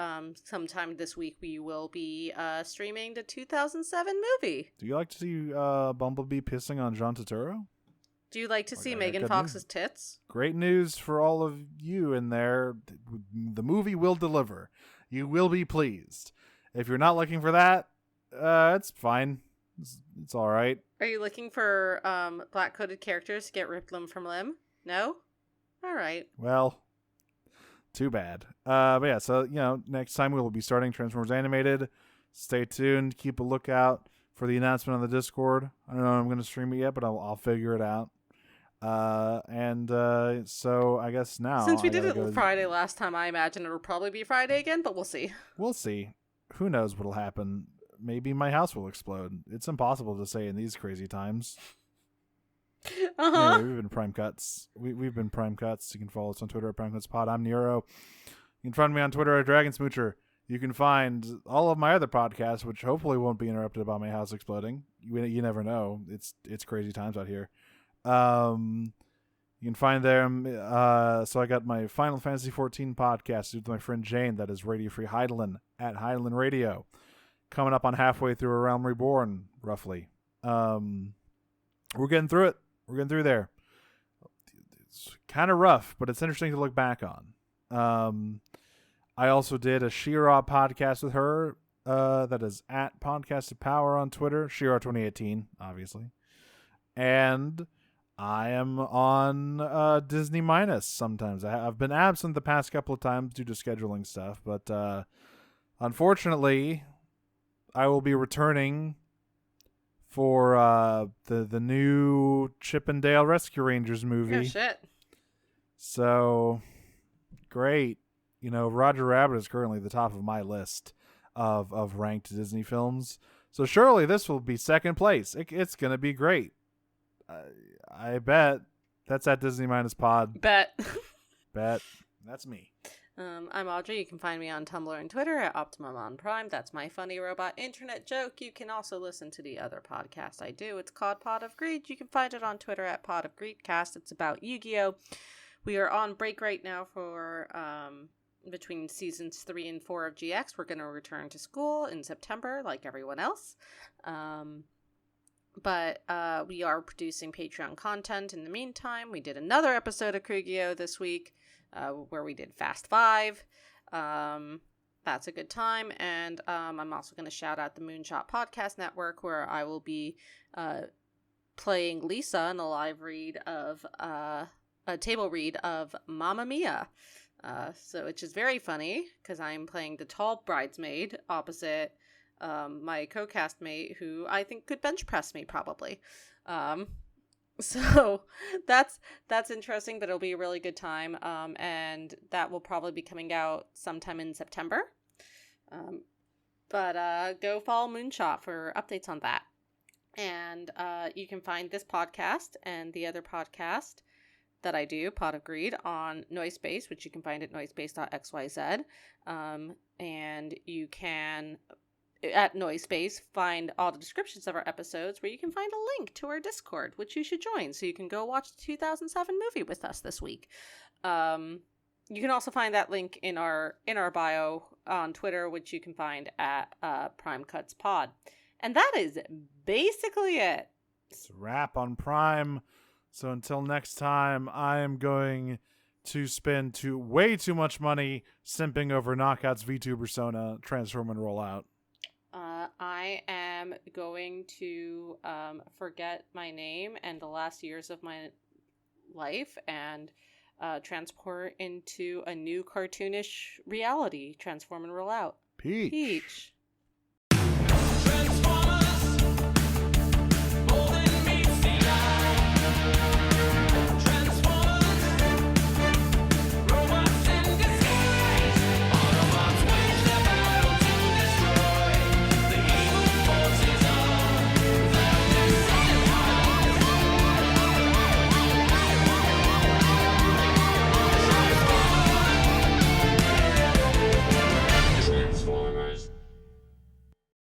Sometime this week we will be streaming the 2007 movie. Do you like to see Bumblebee pissing on John Turturro? Do you like to see Megan Fox's tits? Great news for all of you in there. The movie will deliver. You will be pleased. If you're not looking for that, it's fine. It's all right. Are you looking for black-coated characters to get ripped limb from limb? No? All right. Well, too bad. But yeah, so, next time we will be starting Transformers Animated. Stay tuned. Keep a lookout for the announcement on the Discord. I don't know if I'm going to stream it yet, but I'll figure it out. So I guess now... Since we did it Friday last time, I imagine it'll probably be Friday again, but we'll see. We'll see. Who knows what'll happen. Maybe my house will explode. It's impossible to say in these crazy times. Uh-huh. Anyway, we've been Prime Cuts. We've been Prime Cuts. You can follow us on Twitter at PrimeCutsPod. I'm Nero. You can find me on Twitter at Dragon Smoocher. You can find all of my other podcasts, which hopefully won't be interrupted by my house exploding. You never know. It's crazy times out here. You can find them. So I got my Final Fantasy 14 podcast with my friend Jane. That is Radio Free Heidelin at Heidelin Radio. Coming up on halfway through A Realm Reborn, roughly. We're getting through it. We're getting through there. It's kind of rough, but it's interesting to look back on. I also did a She-Ra podcast with her. That is at Podcast of Power on Twitter. She-Ra 2018, obviously. And I am on Disney Minus sometimes. I've been absent the past couple of times due to scheduling stuff, but unfortunately, I will be returning for the new Chip and Dale Rescue Rangers movie. Oh, shit. So, great. You know, Roger Rabbit is currently the top of my list of ranked Disney films. So surely this will be second place. It's going to be great. I bet. That's at Disney Minus Pod. Bet. That's me. I'm Audrey. You can find me on Tumblr and Twitter at Optimum on Prime. That's my funny robot internet joke. You can also listen to the other podcast I do. It's called Pod of Greed. You can find it on Twitter at Pod of Greedcast. It's about Yu-Gi-Oh! We are on break right now for between seasons 3 and 4 of GX. We're going to return to school in September like everyone else. But we are producing Patreon content in the meantime. We did another episode of Krugio this week where we did Fast 5. That's a good time. And I'm also going to shout out the Moonshot Podcast Network, where I will be playing Lisa in a live read of a table read of Mamma Mia. So which is very funny because I'm playing the tall bridesmaid opposite my co-castmate, who I think could bench press me probably. So that's interesting, but it'll be a really good time. And that will probably be coming out sometime in September. But go follow Moonshot for updates on that. And you can find this podcast and the other podcast that I do, Pot of Greed, on Noisepace, which you can find at noisepace.xyz. And you can, at Noisepace, find all the descriptions of our episodes, where you can find a link to our Discord, which you should join, so you can go watch the 2007 movie with us this week. You can also find that link in our bio on Twitter, which you can find at Prime Cuts Pod. And that is basically it. It's a wrap on Prime. So until next time, I am going to spend way too much money simping over Knockout's V2 Persona Transform and Rollout. I am going to forget my name and the last years of my life and transport into a new cartoonish reality, Transform and Roll Out. Peach.